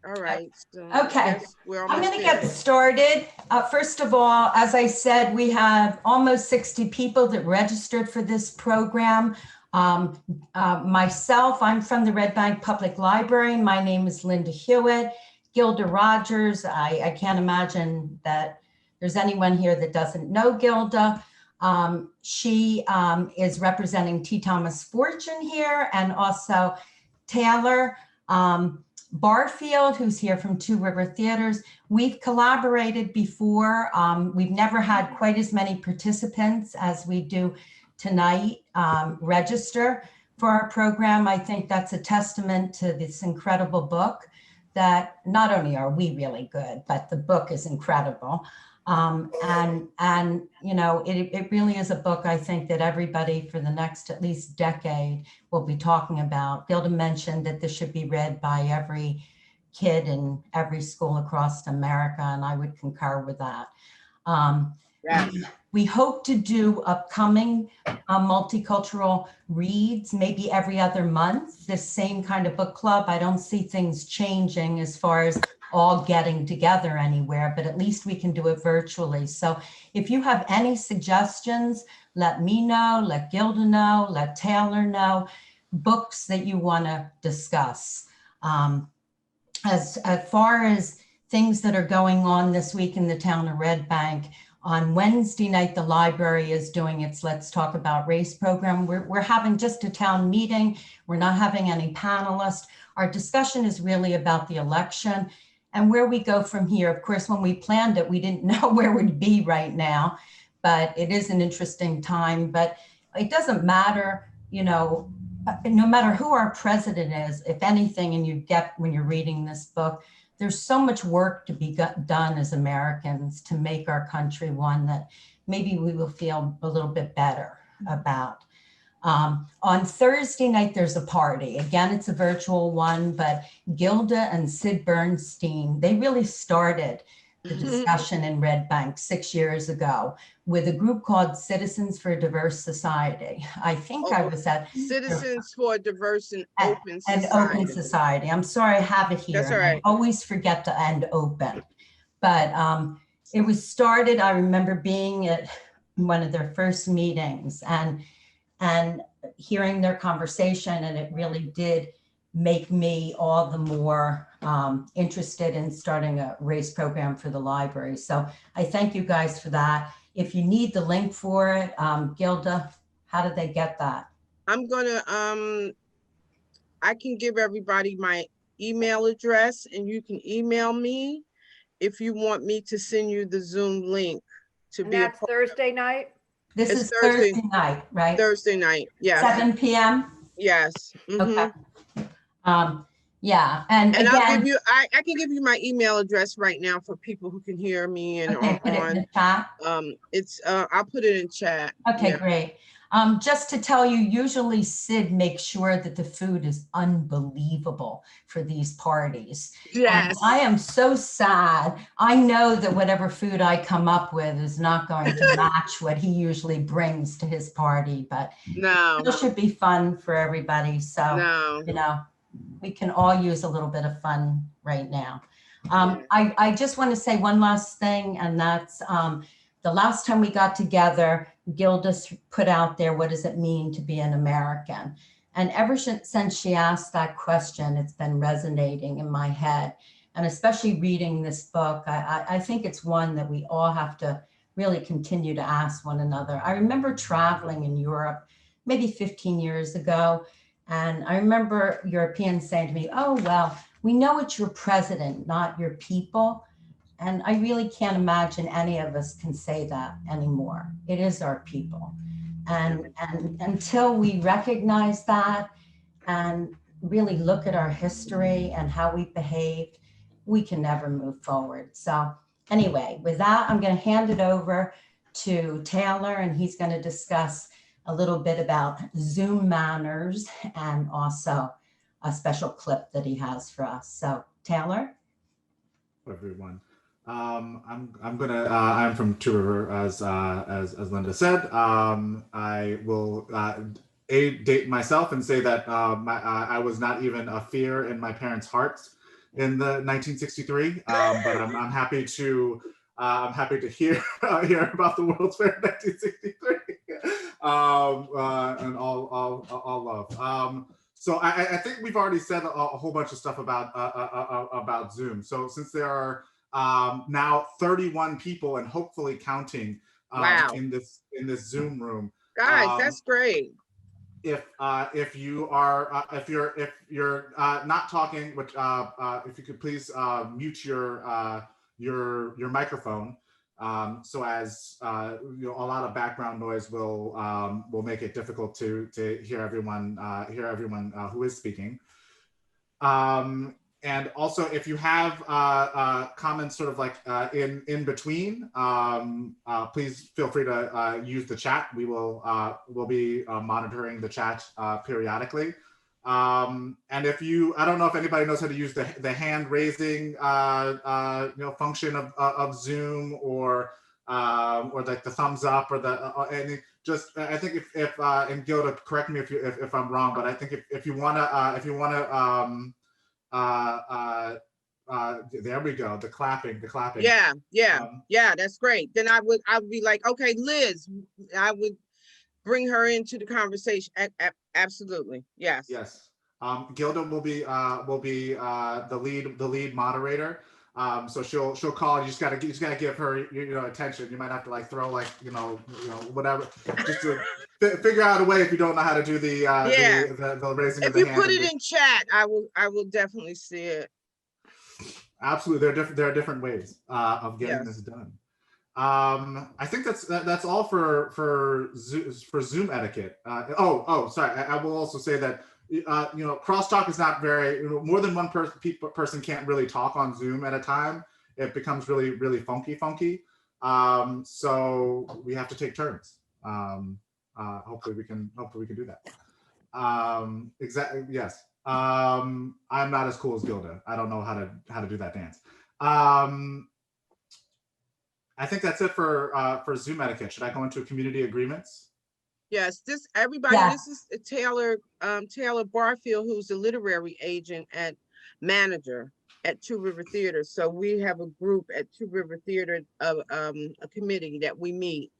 All right. So Okay, yes, we're I'm almost going to there. get started. First of all, as I said, we have almost 60 people that registered for this program. Myself, I'm from the Red Bank Public Library. My name is Linda Hewitt. Gilda Rogers, I can't imagine that there's anyone here that doesn't know Gilda. She is representing T. Thomas Fortune here, and also Taylor Barfield, who's here from Two River Theaters. We've collaborated before. We've never had quite as many participants as we do tonight register for our program. I think that's a testament to this incredible book that not only are we really good, but the book is incredible. And you know, it really is a book, I think, that everybody for the next at least decade will be talking about. Gilda mentioned that this should be read by every kid in every school across America, and I would concur with that. Yes. We hope to do upcoming multicultural reads, maybe every other month, this same kind of book club. I don't see things changing as far as all getting together anywhere, but at least we can do it virtually. So if you have any suggestions, let me know, let Gilda know, let Taylor know, books that you want to discuss. As far as things that are going on this week in the town of Red Bank, on Wednesday night, the library is doing its Let's Talk About Race program. We're having just a town meeting. We're not having any panelists. Our discussion is really about the election and where we go from here. Of course, when we planned it, we didn't know where we'd be right now, but it is an interesting time. But it doesn't matter, you know, no matter who our president is, if anything, and you get when you're reading this book, there's so much work to be done as Americans to make our country one that maybe we will feel a little bit better about. On Thursday night, there's a party. Again, it's a virtual one, but Gilda and Sid Bernstein, they really started the discussion in Red Bank 6 years ago with a group called Citizens for a Diverse Society. I think I was at Citizens for a Diverse and Open Society. And Open Society. I'm sorry, I have it here. That's all right. I always forget to end open. But it was started, I remember being at one of their first meetings and hearing their conversation, and it really did make me all the more interested in starting a race program for the library. So I thank you guys for that. If you need the link for it, Gilda, how did they get that? I'm gonna I can give everybody my email address, and you can email me if you want me to send you the Zoom link to be that's Thursday night. This It's is Thursday night, right? Thursday night, yes. 7 p.m. Yes. Okay. Yeah, and again, I'll give you. I can give you my email address right now for people who can hear me and okay, put it in the chat. It's I'll put it in chat. Okay, yeah. Great. Just to tell you, usually Sid makes sure that the food is unbelievable for these parties. Yes. And I am so sad. I know that whatever food I come up with is not going to match what he usually brings to his party, but no, it should be fun for everybody. So, no. you know, we can all use a little bit of fun right now. Yeah. I just want to say one last thing, and that's the last time we got together, Gilda put out there, what does it mean to be an American? And ever since she asked that question, it's been resonating in my head. And especially reading this book, I think it's one that we all have to really continue to ask one another. I remember traveling in Europe maybe 15 years ago, and I remember Europeans saying to me, oh, well, we know it's your president, not your people. And I really can't imagine any of us can say that anymore. It is our people. And until we recognize that and really look at our history and how we behaved, we can never move forward. So anyway, with that, I'm going to hand it over to Taylor, and he's going to discuss a little bit about Zoom manners and also a special clip that he has for us. So Taylor. Everyone. I'm from Two River, as Linda said. I will date myself and say that I was not even a fear in my parents' hearts in the 1963, but I'm happy to hear hear about the World's Fair in 1963, and all love. So I think we've already said a whole bunch of stuff about Zoom. So since there are now 31 people and hopefully counting Wow. in this Zoom room, Guys, that's great. if you are if you're not talking, which if you could please mute your microphone, so as you know, a lot of background noise will make it difficult to hear everyone who is speaking. And also, if you have comments sort of like in between, please feel free to use the chat. We'll be monitoring the chat periodically. And if you, I don't know if anybody knows how to use the hand raising function of Zoom, or like the thumbs up, or the any. Just I think if and Gilda, correct me if I'm wrong, but I think if you wanna there we go, the clapping. Yeah, that's great. Then I would be like, okay, Liz, I would bring her into the conversation. Absolutely, yes. Gilda will be the lead moderator. So she'll call. You just gotta give her attention. You might have to like throw like whatever, just to figure out a way if you don't know how to do the raising of the hand. If you put it in chat, I will definitely see it. Absolutely, there are different ways of getting this done. I think that's all for Zoom etiquette. Sorry. I will also say that crosstalk is not very, more than one person can't really talk on Zoom at a time. It becomes really funky. So we have to take turns. Hopefully we can do that. Exactly. Yes. I'm not as cool as Gilda. I don't know how to do that dance. I think that's it for Zoom etiquette. Should I go into community agreements? Yes, this is Taylor Barfield, who's the literary agent and manager at Two River Theater. So we have a group at Two River Theater of a committee that we meet,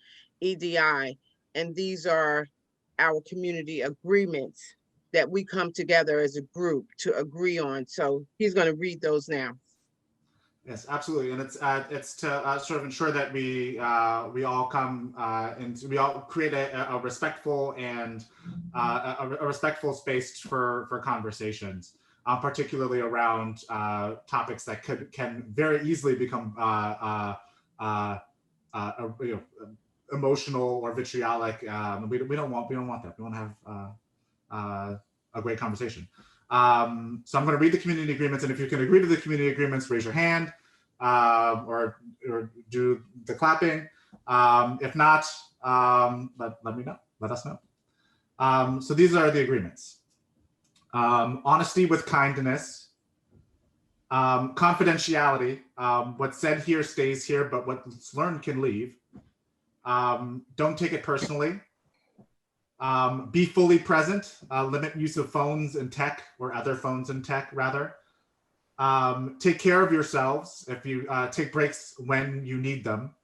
EDI, and these are our community agreements that we come together as a group to agree on. So he's going to read those now. Yes, absolutely, and it's to sort of ensure that we all come and we all create a respectful and a respectful space for conversations, particularly around topics that can very easily become emotional or vitriolic. We don't want that. We want to have a great conversation. So I'm going to read the community agreements, and if you can agree to the community agreements, raise your hand, or do the clapping. If not, let me know. Let us know. So these are the agreements: honesty with kindness, confidentiality. What's said here stays here, but what's learned can leave. Don't take it personally. Be fully present, limit use of phones and tech, or other phones and tech rather. Take care of yourselves. If you take breaks when you need them.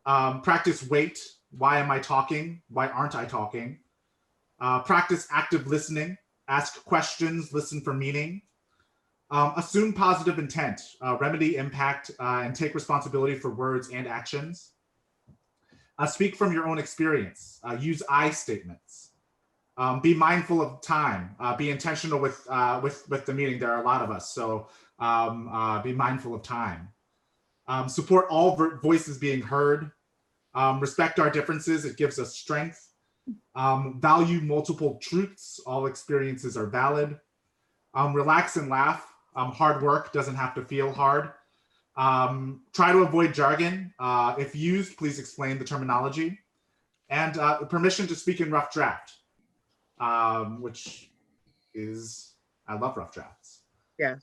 Practice wait. Why am I talking? Why aren't I talking? Practice active listening. Ask questions, listen for meaning. Assume positive intent, remedy impact, and take responsibility for words and actions. Speak from your own experience. Use I statements. Be mindful of time. Be intentional with the meeting. There are a lot of us, so be mindful of time. Support all voices being heard. Respect our differences. It gives us strength. Value multiple truths. All experiences are valid. Relax and laugh. Hard work doesn't have to feel hard. Try to avoid jargon. If used, please explain the terminology. And permission to speak in rough draft, which is, I love rough drafts. Yes.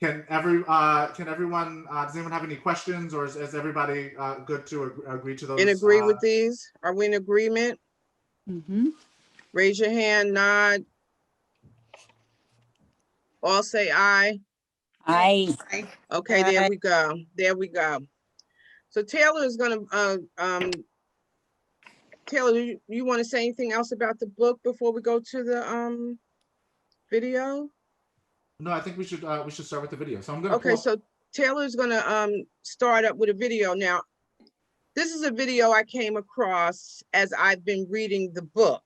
Can everyone, does anyone have any questions, or is everybody good to agree to those? Agree with these? Are we in agreement? Mm-hmm. Raise your hand, nod. All say aye. Hi. Okay, there we go. There we go. So Taylor is gonna, Taylor, you want to say anything else about the book before we go to the video? No, I think we should start with the video. So I'm gonna Okay, so Taylor's gonna start up with a video. Now, this is a video I came across as I've been reading the book.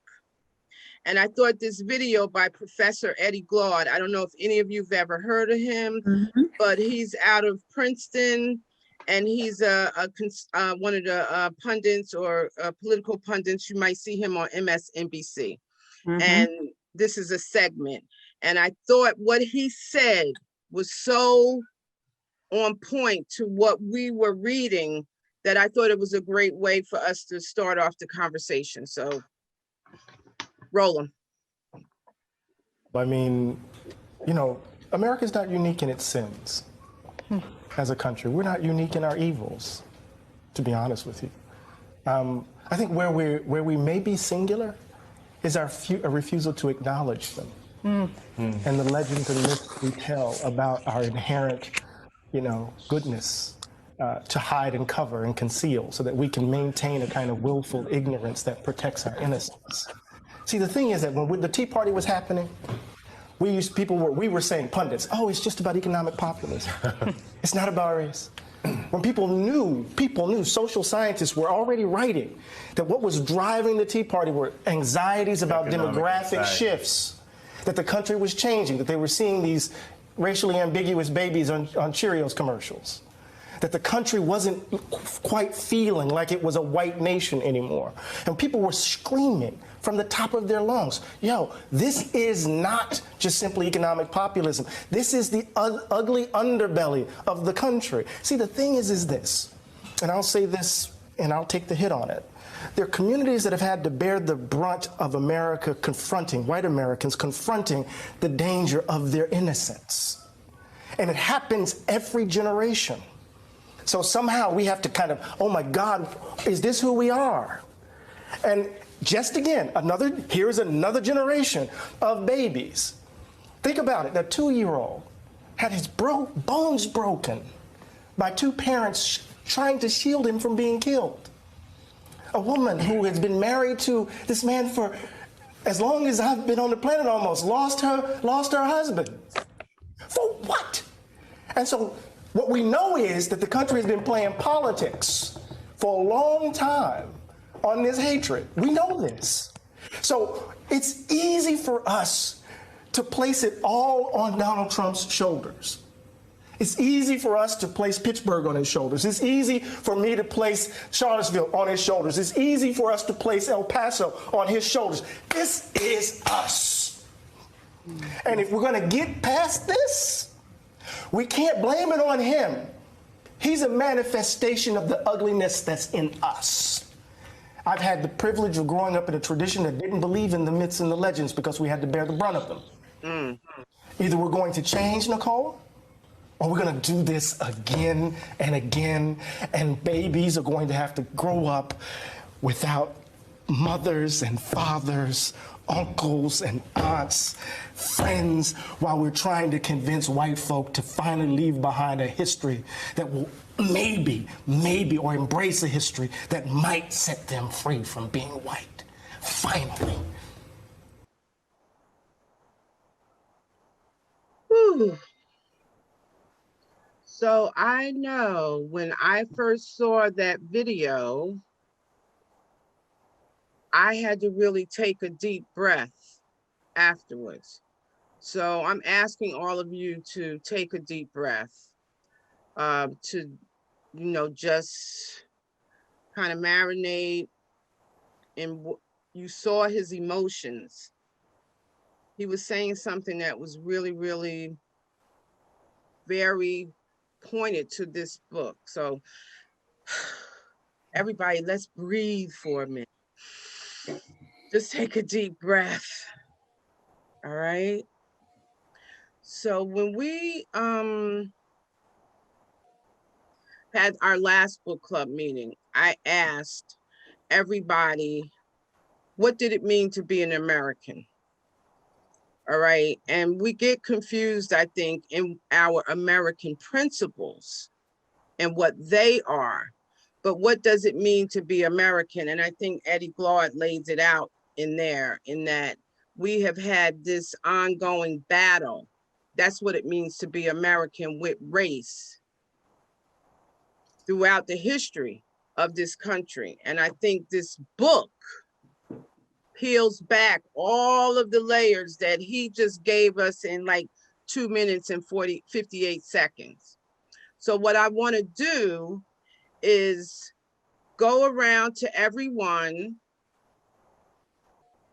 And I thought this video by Professor Eddie Glaude, I don't know if any of you've ever heard of him, but he's out of Princeton, and he's one of the pundits or political pundits. You might see him on MSNBC. And this is a segment. And I thought what he said was so on point to what we were reading that I thought it was a great way for us to start off the conversation. So roll 'em. I mean, you know, America's not unique in its sins as a country. We're not unique in our evils, to be honest with you. I think where we may be singular is our refusal to acknowledge them. And the legends and myths we tell about our inherent, you know, goodness to hide and cover and conceal so that we can maintain a kind of willful ignorance that protects our innocence. See, the thing is that when the Tea Party was happening, we were saying, pundits, oh, it's just about economic populism. It's not about race. When people knew, social scientists were already writing that what was driving the Tea Party were anxieties about demographic shifts, that the country was changing, that they were seeing these racially ambiguous babies on Cheerios commercials, that the country wasn't quite feeling like it was a white nation anymore. And people were screaming from the top of their lungs, yo, this is not just simply economic populism. This is the ugly underbelly of the country. See, the thing is this, and I'll say this and I'll take the hit on it. There are communities that have had to bear the brunt of America confronting, white Americans confronting the danger of their innocence. And it happens every generation. So somehow we have to kind of, oh my God, is this who we are? And just again, here's another generation of babies. Think about it, a 2-year-old had his bones broken by 2 parents trying to shield him from being killed. A woman who has been married to this man for as long as I've been on the planet almost, lost her husband. For what? And so what we know is that the country has been playing politics for a long time on this hatred. We know this. So it's easy for us to place it all on Donald Trump's shoulders. It's easy for us to place Pittsburgh on his shoulders. It's easy for me to place Charlottesville on his shoulders. It's easy for us to place El Paso on his shoulders. This is us. And if we're going to get past this, we can't blame it on him. He's a manifestation of the ugliness that's in us. I've had the privilege of growing up in a tradition that didn't believe in the myths and the legends because we had to bear the brunt of them. Either we're going to change, Nicole, or we're going to do this again and again, and babies are going to have to grow up without mothers and fathers, uncles and aunts, friends, while we're trying to convince white folk to finally leave behind a history that will maybe, or embrace a history that might set them free from being white. Finally. Whew. So I know when I first saw that video, I had to really take a deep breath afterwards. So I'm asking all of you to take a deep breath, to, you know, just kind of marinate in what you saw, his emotions. He was saying something that was really, really very pointed to this book. So everybody, let's breathe for a minute. Just take a deep breath. All right. So when we had our last book club meeting, I asked everybody, what did it mean to be an American? All right. And we get confused, I think, in our American principles and what they are. But what does it mean to be American? And I think Eddie Glaude lays it out in there, in that we have had this ongoing battle. That's what it means to be American, with race throughout the history of this country. And I think this book peels back all of the layers that he just gave us in like 2 minutes and 58 seconds. So what I want to do is go around to everyone,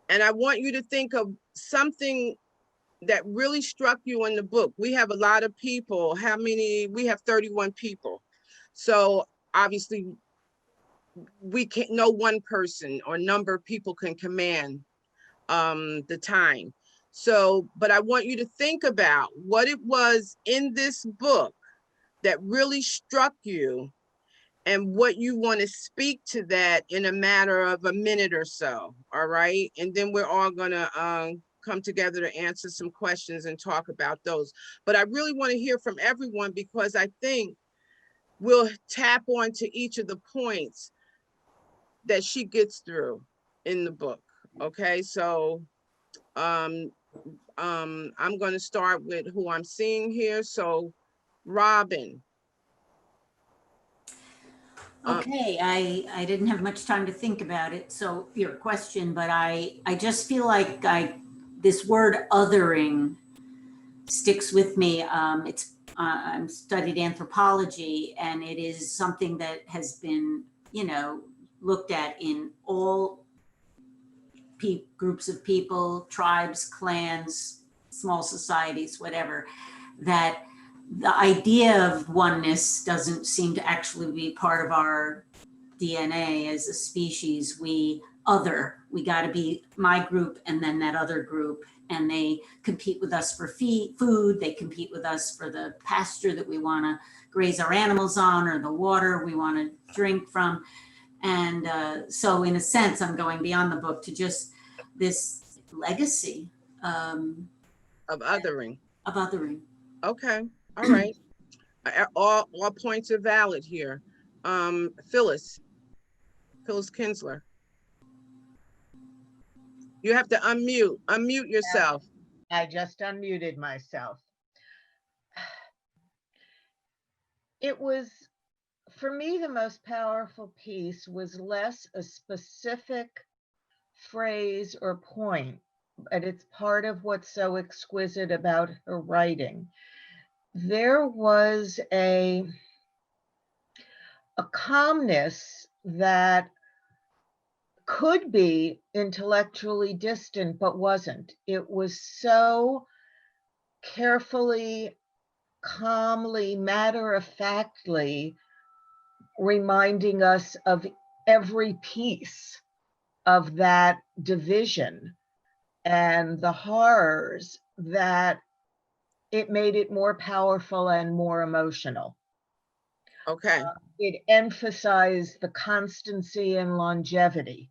and I want you to think of something that really struck you in the book. We have a lot of people. How many? We have 31 people. So obviously we can't, no one person or number of people can command the time. So, but I want you to think about what it was in this book that really struck you, and what you want to speak to that in a matter of a minute or so. All right. And then we're all going to come together to answer some questions and talk about those. But I really want to hear from everyone, because I think we'll tap onto each of the points that she gets through in the book. Okay. So I'm going to start with who I'm seeing here. So Robin. Okay, I didn't have much time to think about it, so your question, but I just feel like this word othering sticks with me. I'm studied anthropology, and it is something that has been, looked at in all groups of people, tribes, clans, small societies, whatever, that the idea of oneness doesn't seem to actually be part of our DNA as a species. We got to be my group and then that other group, and they compete with us for food. They compete with us for the pasture that we want to graze our animals on, or the water we want to drink from. And so in a sense, I'm going beyond the book to just this legacy of othering. Of othering. Okay. All right. All points are valid here. Phyllis Kinsler. You have to unmute yourself. I just unmuted myself. It was, for me, the most powerful piece was less a specific phrase or point, but it's part of what's so exquisite about her writing. There was a calmness that could be intellectually distant, but wasn't. It was so carefully, calmly, matter-of-factly reminding us of every piece of that division and the horrors, that it made it more powerful and more emotional. Okay. It emphasized the constancy and longevity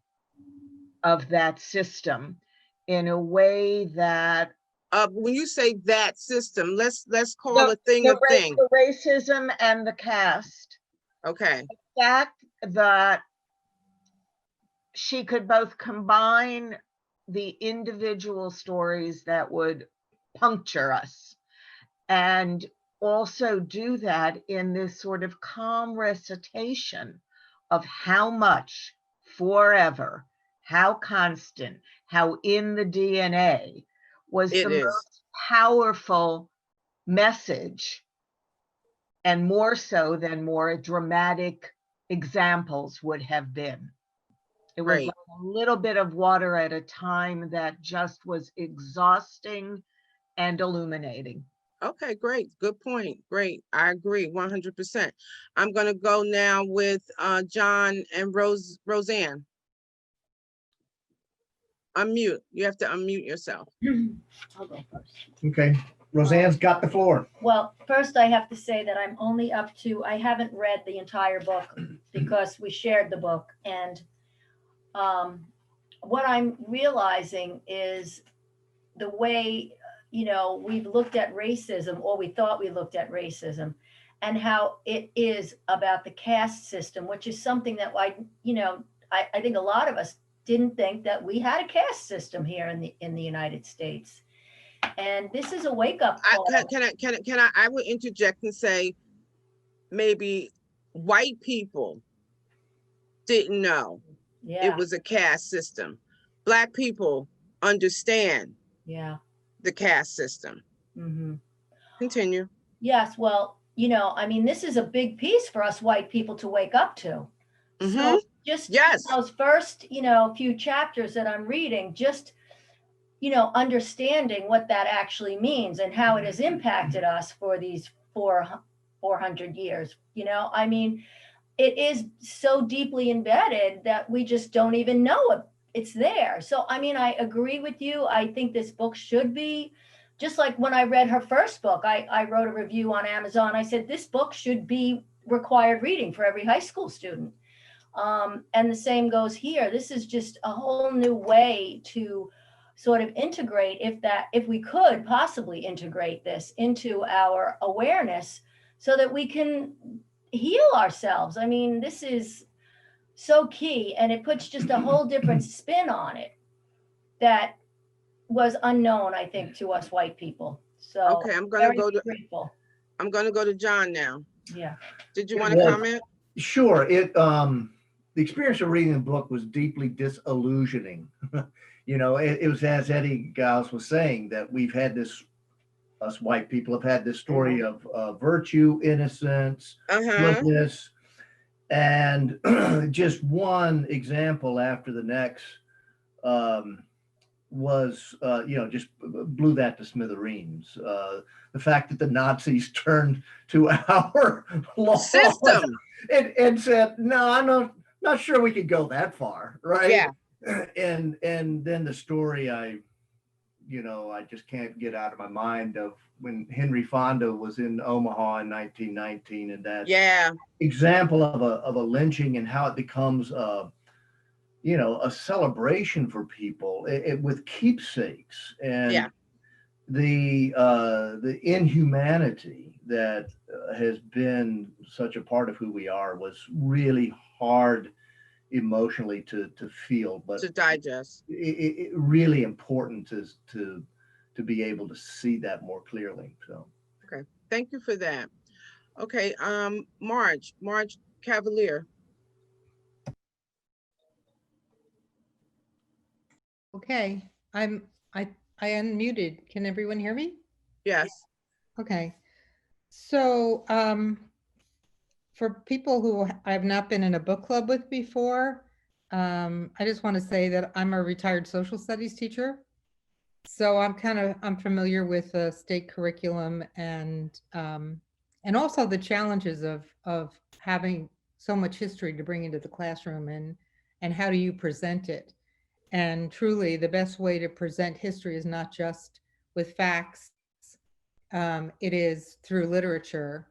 of that system in a way that when you say that system, let's call a thing a thing. The racism and the caste. Okay. The fact that she could both combine the individual stories that would puncture us, and also do that in this sort of calm recitation of how much forever, how constant, how in the DNA, was the most powerful message, and more so than more dramatic examples would have been. It was like a little bit of water at a time that just was exhausting and illuminating. Okay, great. Good point. Great. I agree 100%. I'm going to go now with John and Roseanne. Unmute. You have to unmute yourself. I'll go first. Okay, Roseanne's got the floor. Well, first I have to say that I'm only up to, I haven't read the entire book because we shared the book. And what I'm realizing is the way you know, we've looked at racism, or we thought we looked at racism, and how it is about the caste system, which is something that I think a lot of us didn't think that we had a caste system here in the United States. And this is a wake up call. I would interject and say, maybe white people didn't know Yeah, it was a caste system. Black people understand yeah. the caste system. Hmm. Continue. Yes, well, I mean, this is a big piece for us white people to wake up to. Mhm. So just Yes. those first, few chapters that I'm reading, just, understanding what that actually means and how it has impacted us for these 400 years. I mean, it is so deeply embedded that we just don't even know it's there. So, I mean, I agree with you. I think this book should be, just like when I read her first book, I wrote a review on Amazon. I said, this book should be required reading for every high school student. And the same goes here. This is just a whole new way to sort of integrate, if we could possibly integrate this into our awareness so that we can heal ourselves. I mean, this is so key, and it puts just a whole different spin on it that was unknown, I think, to us white people. So Okay, I'm gonna go to grateful. John now. Yeah. Did you want to Well, comment? Sure. The experience of reading the book was deeply disillusioning. It was, as Eddie Giles was saying, that we've had this, us white people have had this story of virtue, innocence, goodness, and just one example after the next was, just blew that to smithereens. The fact that the Nazis turned to our law System. and said, no, I'm not sure we could go that far, right? Yeah. And then the story I just can't get out of my mind of when Henry Fonda was in Omaha in 1919, and that example of a lynching and how it becomes a celebration for people with keepsakes, and the inhumanity that has been such a part of who we are was really hard emotionally to feel, but to digest. It really important to be able to see that more clearly. So okay, thank you for that. Okay, Marge Cavalier. Okay, I unmuted. Can everyone hear me? Yes. Okay. So for people who I have not been in a book club with before, I just want to say that I'm a retired social studies teacher. So I'm familiar with the state curriculum and also the challenges of having so much history to bring into the classroom, and how do you present it? And truly, the best way to present history is not just with facts. It is through literature,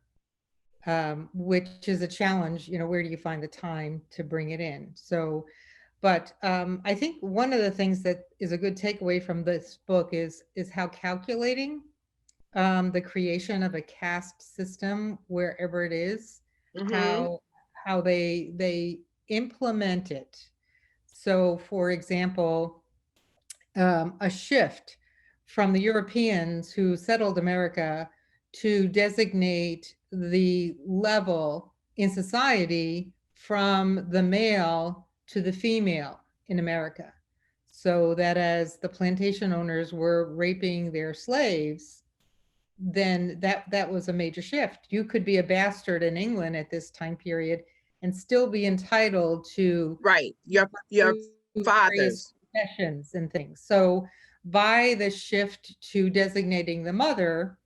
which is a challenge. Where do you find the time to bring it in? So, but I think one of the things that is a good takeaway from this book is how calculating the creation of a caste system, wherever it is, how they implement it. So, for example, a shift from the Europeans who settled America to designate the level in society from the male to the female in America. So that as the plantation owners were raping their slaves, then that was a major shift. You could be a bastard in England at this time period and still be entitled to your father's possessions and things. So by the shift to designating the mother,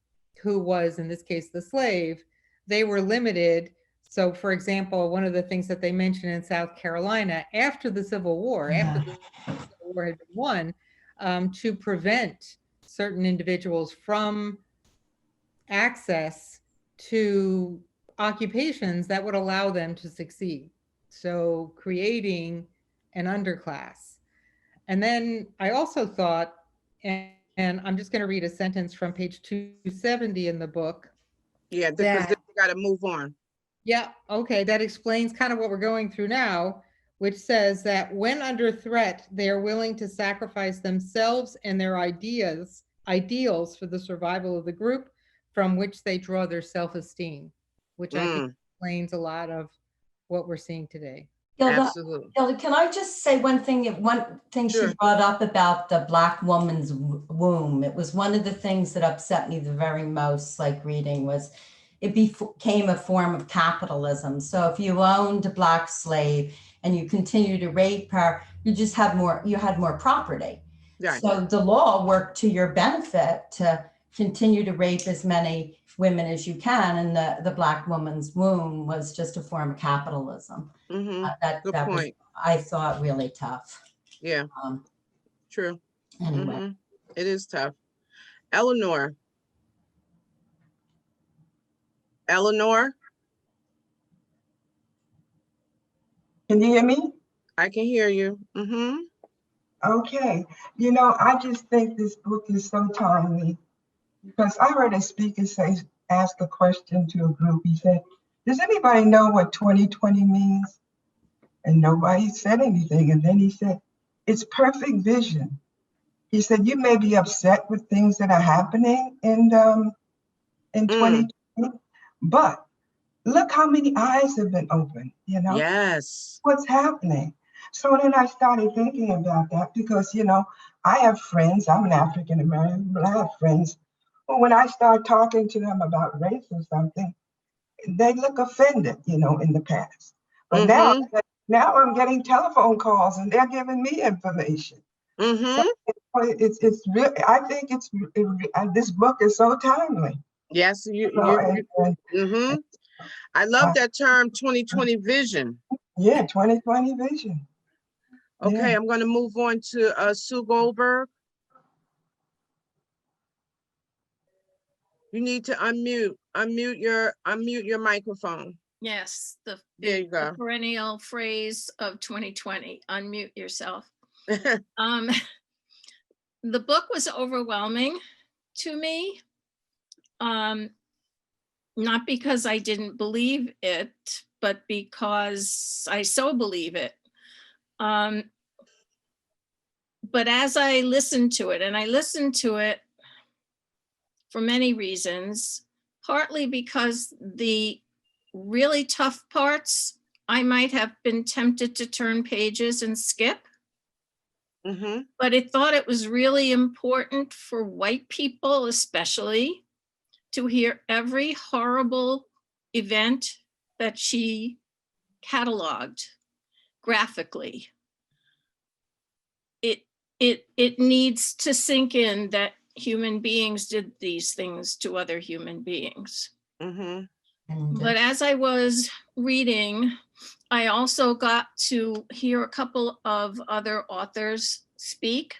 who was in this case the slave, they were limited. So for example, one of the things that they mentioned in South Carolina after the Civil War, after the Civil War had been won, to prevent certain individuals from access to occupations that would allow them to succeed. So creating an underclass. And then I also thought, and And I'm just going to read a sentence from page 270 in the book. Yeah, because That- we got to move on. Yeah, okay, that explains kind of what we're going through now, which says that when under threat, they are willing to sacrifice themselves and their ideals for the survival of the group from which they draw their self-esteem, which I think explains a lot of what we're seeing today. Absolutely. Gilda, can I just say one thing? Sure. She brought up about the Black woman's womb. It was one of the things that upset me the very most, like reading, was it became a form of capitalism. So if you owned a Black slave and you continue to rape her, you had more property. Right. So the law worked to your benefit to continue to rape as many women as you can. And the Black woman's womb was just a form of capitalism. That Good point. was, I thought, really tough. Yeah, true. Anyway. It is tough. Eleanor. Can you hear me? I can hear you. Okay. You know, I just think this book is so timely because I heard a speaker ask a question to a group. He said, does anybody know what 2020 means? And nobody said anything. And then he said, it's perfect vision. He said, you may be upset with things that are happening in 2020, but look how many eyes have been opened, you know? Yes. What's happening? So then I started thinking about that because, you know, I have friends, I'm an African American, but I have friends who when I start talking to them about race or something, they look offended, you know, in the past. But now I'm getting telephone calls and they're giving me information. So it's really, I think this book is so timely. Yes, I love that term 2020 vision. Yeah, 2020 vision. Okay, Yeah. I'm going to move on to Sue Goldberg. You need to unmute your microphone. Yes, There you go. the perennial phrase of 2020, unmute yourself. The book was overwhelming to me, not because I didn't believe it, but because I so believe it. But as I listened to it, and I listened to it for many reasons, partly because the really tough parts, I might have been tempted to turn pages and skip. But I thought it was really important for white people, especially, to hear every horrible event that she cataloged graphically. It needs to sink in that human beings did these things to other human beings. But as I was reading, I also got to hear a couple of other authors speak.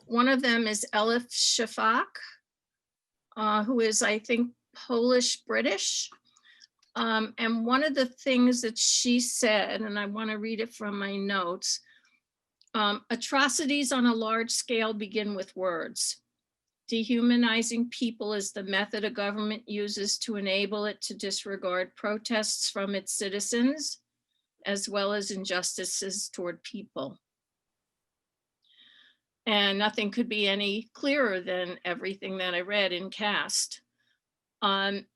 One of them is Elif Shafak, who is, I think, Polish-British. And one of the things that she said, and I want to read it from my notes, atrocities on a large scale begin with words. Dehumanizing people is the method a government uses to enable it to disregard protests from its citizens, as well as injustices toward people. And nothing could be any clearer than everything that I read in Caste. An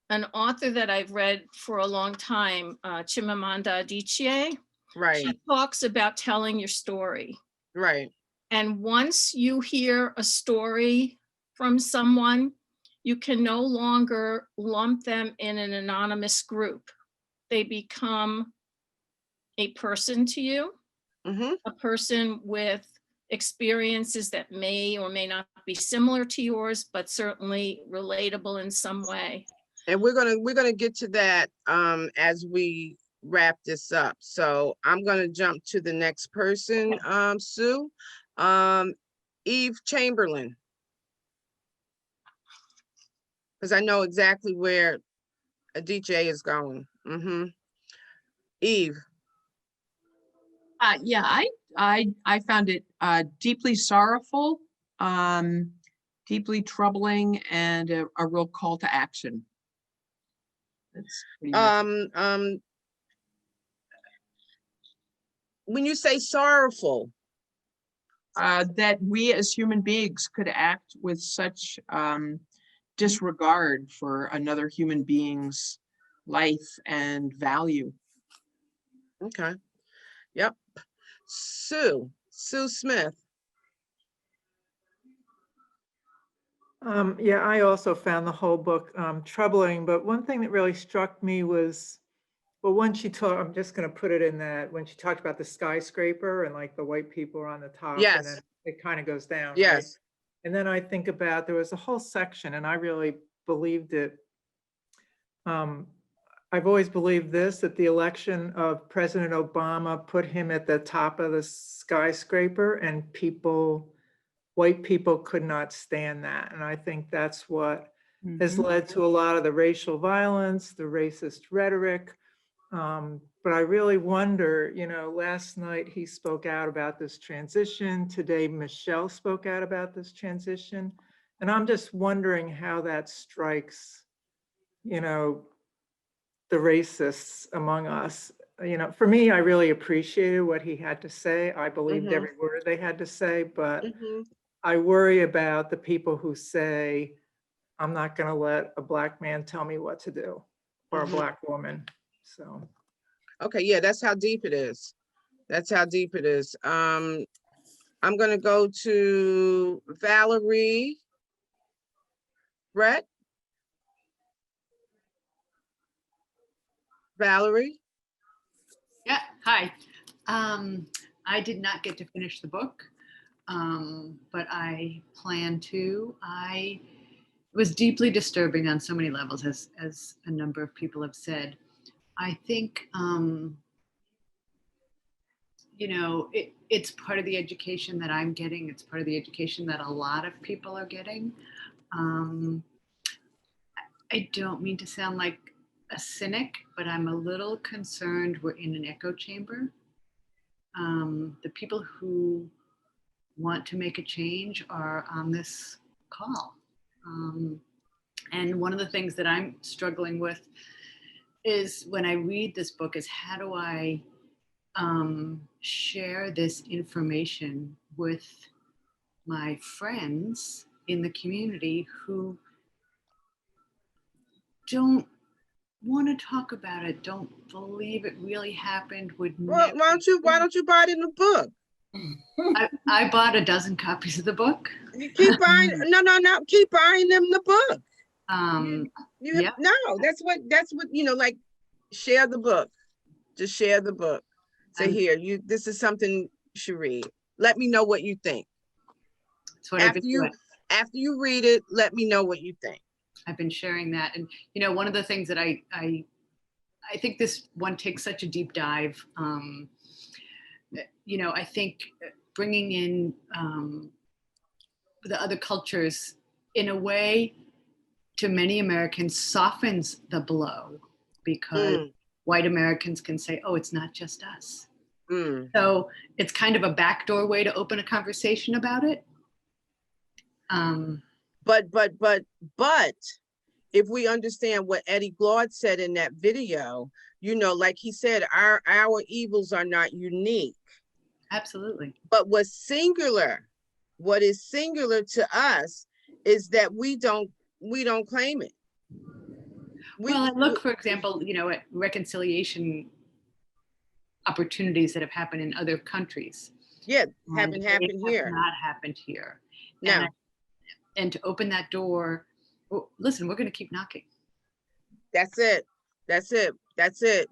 author that I've read for a long time, Chimamanda Adichie, she talks about telling your story. Right. And once you hear a story from someone, you can no longer lump them in an anonymous group. They become a person to you, a person with experiences that may or may not be similar to yours, but certainly relatable in some way. And we're gonna get to that as we wrap this up. So I'm gonna jump to the next person, Sue. Eve Chamberlain, because I know exactly where DJ is going. Eve. Yeah, I found it deeply sorrowful. deeply troubling, and a real call to action. That's pretty much when you say sorrowful, that we as human beings could act with such disregard for another human being's life and value. Okay. Yep. Sue Smith. Yeah, I also found the whole book troubling, but one thing that really struck me was, well, when she talked, I'm just going to put it in that, when she talked about the skyscraper and like the white people are on the top, Yes. and then it kind of goes down, right? Yes. And then I think about, there was a whole section, and I really believed it. I've always believed this, that the election of President Obama put him at the top of the skyscraper, and white people could not stand that. And I think that's what has led to a lot of the racial violence, the racist rhetoric. But I really wonder, you know, last night he spoke out about this transition. Today, Michelle spoke out about this transition. And I'm just wondering how that strikes, you know, the racists among us. You know, for me, I really appreciated what he had to say. I believed every word they had to say, but I worry about the people who say, I'm not going to let a Black man tell me what to do, or a Black woman. So. Okay, yeah, that's how deep it is. That's how deep it is. I'm going to go to Valerie Brett. Valerie? Yeah, hi. I did not get to finish the book, but I plan to. It was deeply disturbing on so many levels, as a number of people have said. I think, you know, it's part of the education that I'm getting. It's part of the education that a lot of people are getting. I don't mean to sound like a cynic, but I'm a little concerned we're in an echo chamber. The people who want to make a change are on this call. And one of the things that I'm struggling with is, when I read this book, is how do I share this information with my friends in the community who don't want to talk about it, don't believe it really happened, would Well, why don't you buy it in the book? I bought a dozen copies of the book. You keep buying, no, keep buying them the book. Yeah. No, that's what, you know, like, share the book. Just share the book. Say, here, this is something you should read. Let me know what you think. That's what I've been doing. After you read it, let me know what you think. I've been sharing that. And, you know, one of the things that I think this one takes such a deep dive. You know, I think bringing in the other cultures in a way, to many Americans, softens the blow, because white Americans can say, oh, it's not just us. So it's kind of a backdoor way to open a conversation about it. But if we understand what Eddie Glaude said in that video, you know, like he said, our evils are not unique. Absolutely. But what is singular to us is that we don't claim it. Well, I look, for example, you know, at reconciliation opportunities that have happened in other countries. Yeah, haven't happened here. Not happened here. No. And to open that door, well, listen, we're going to keep knocking. That's it.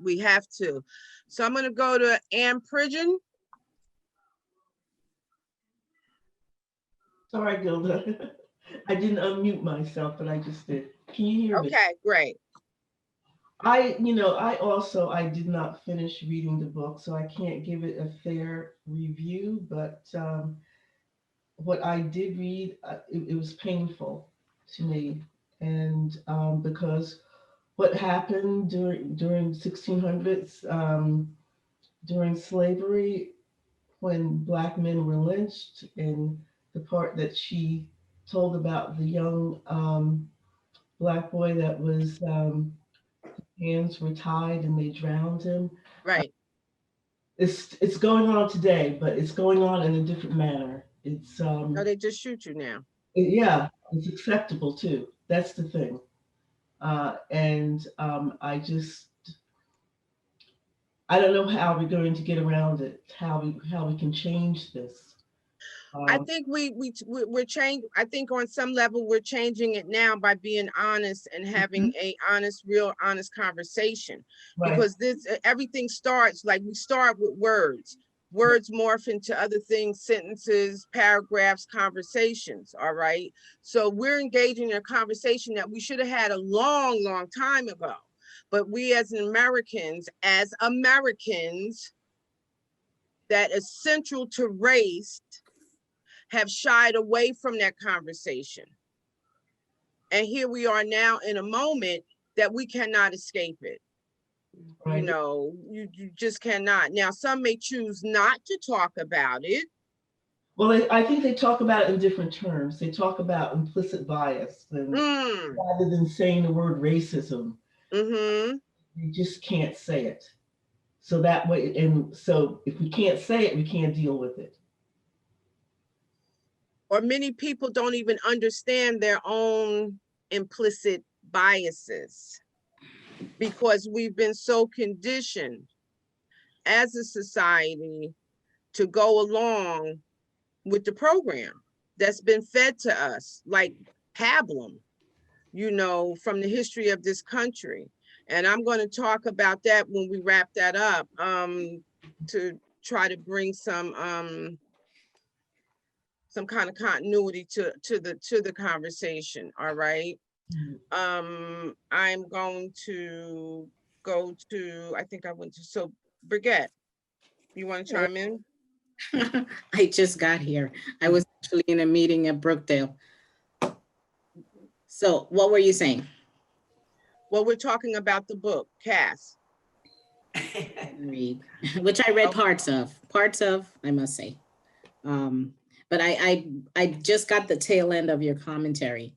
We have to. So I'm going to go to Ann Pridgeon. Sorry, Gilda. I didn't unmute myself, but I just did. Can you hear me? Okay, great. I did not finish reading the book, so I can't give it a fair review, but what I did read, it was painful to me. And because what happened during 1600s, during slavery, when Black men were lynched and the part that she told about the young Black boy that was, hands were tied and they drowned him. Right. It's going on today, but it's going on in a different manner. It's No, they just shoot you now. yeah, it's acceptable too. That's the thing. And I don't know how we're going to get around it, how we can change this. I think we're changing. I think on some level we're changing it now by being honest and having a real honest conversation. Right. Because everything starts, like, we start with words. Words morph into other things, sentences, paragraphs, conversations. All right. So we're engaging in a conversation that we should have had a long, long time ago. But we as Americans, that is central to race, have shied away from that conversation. And here we are now in a moment that we cannot escape it. Right. You know, you just cannot. Now, some may choose not to talk about it. Well, I think they talk about it in different terms. They talk about implicit bias, and rather than saying the word racism, you just can't say it. So that way, and so if we can't say it, we can't deal with it. Or many people don't even understand their own implicit biases because we've been so conditioned as a society to go along with the program that's been fed to us, like pablum, you know, from the history of this country. And I'm going to talk about that when we wrap that up, to try to bring some kind of continuity to the conversation. All right. I'm going to go to, I think I went to, so Brigitte, you want to chime in? I just got here. I was actually in a meeting at Brookdale. So what were you saying? Well, we're talking about the book, Caste. Read, which I read parts of, I must say. But I just got the tail end of your commentary.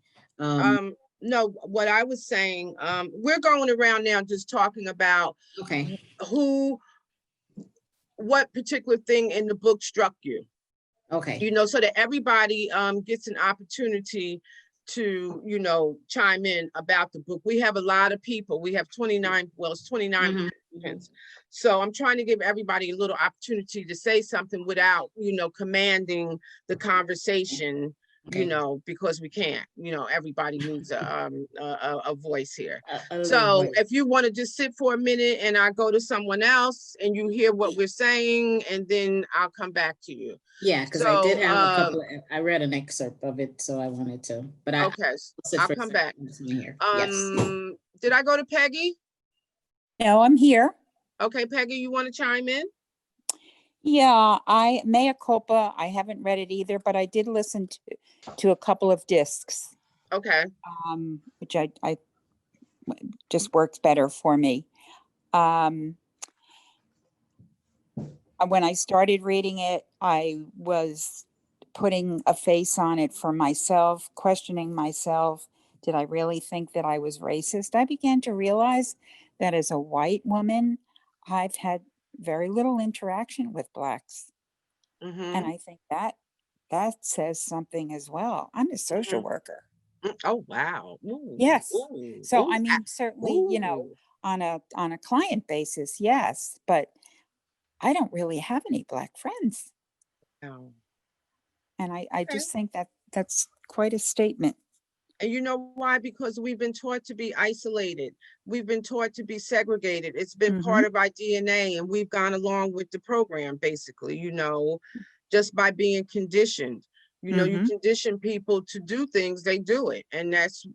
No, what I was saying, we're going around now just talking about what particular thing in the book struck you. Okay. You know, so that everybody gets an opportunity to, you know, chime in about the book. We have a lot of people. We have 29, well, it's 29 participants. So I'm trying to give everybody a little opportunity to say something without, you know, commanding the conversation, you know, because we can't, you know, everybody needs a voice here. So if you want to just sit for a minute and I go to someone else and you hear what we're saying, and then I'll come back to you. Yeah, because I did have a couple I read an excerpt of it, so I wanted to, but I'll come back. Here. Did I go to Peggy? No, I'm here. Okay, Peggy, you want to chime in? Yeah, mea culpa. I haven't read it either, but I did listen to a couple of discs. Okay. Which I just works better for me. When I started reading it, I was putting a face on it for myself, questioning myself. Did I really think that I was racist? I began to realize that as a white woman, I've had very little interaction with Blacks. And I think that says something as well. I'm a social worker. Oh, wow. Ooh, yes. Ooh, so ooh, I mean, certainly, you know, on a client basis, yes, but I don't really have any Black friends. No. And I just think that that's quite a statement. And you know why? Because we've been taught to be isolated. We've been taught to be segregated. It's been part of our DNA, and we've gone along with the program, basically, you know, just by being conditioned. You know, you condition people to do things, they do it. And that's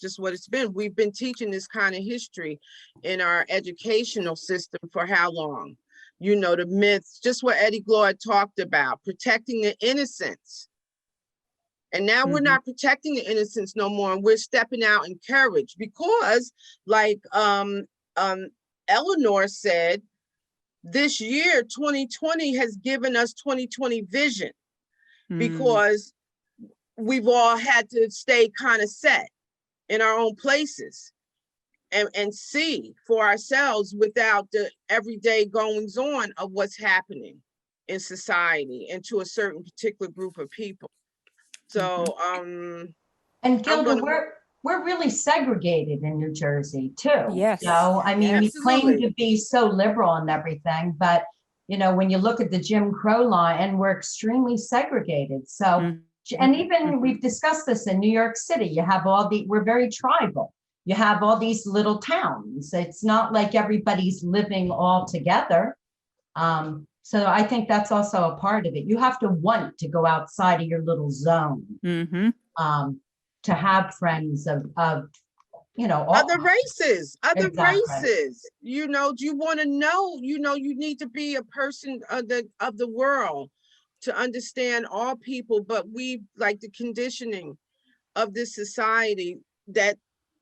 just what it's been. We've been teaching this kind of history in our educational system for how long? You know, the myths, just what Eddie Glaude talked about, protecting the innocence. And now we're not protecting the innocents no more, and we're stepping out in courage because, like Eleanor said, this year, 2020 has given us 2020 vision. because we've all had to stay kind of set in our own places and see for ourselves without the everyday goings on of what's happening in society and to a certain particular group of people. So, and Gilda, we're really segregated in New Jersey too. Yes. So, I mean, we claim Absolutely. to be so liberal and everything, but you know, when you look at the Jim Crow law, and we're extremely segregated. So, and even we've discussed this in New York City, you have we're very tribal. You have all these little towns. It's not like everybody's living all together. So I think that's also a part of it. You have to want to go outside of your little zone, to have friends of you know, other races, Exactly. races. You know, do you want to know? You know, you need to be a person of the world to understand all people. But we like the conditioning of this society that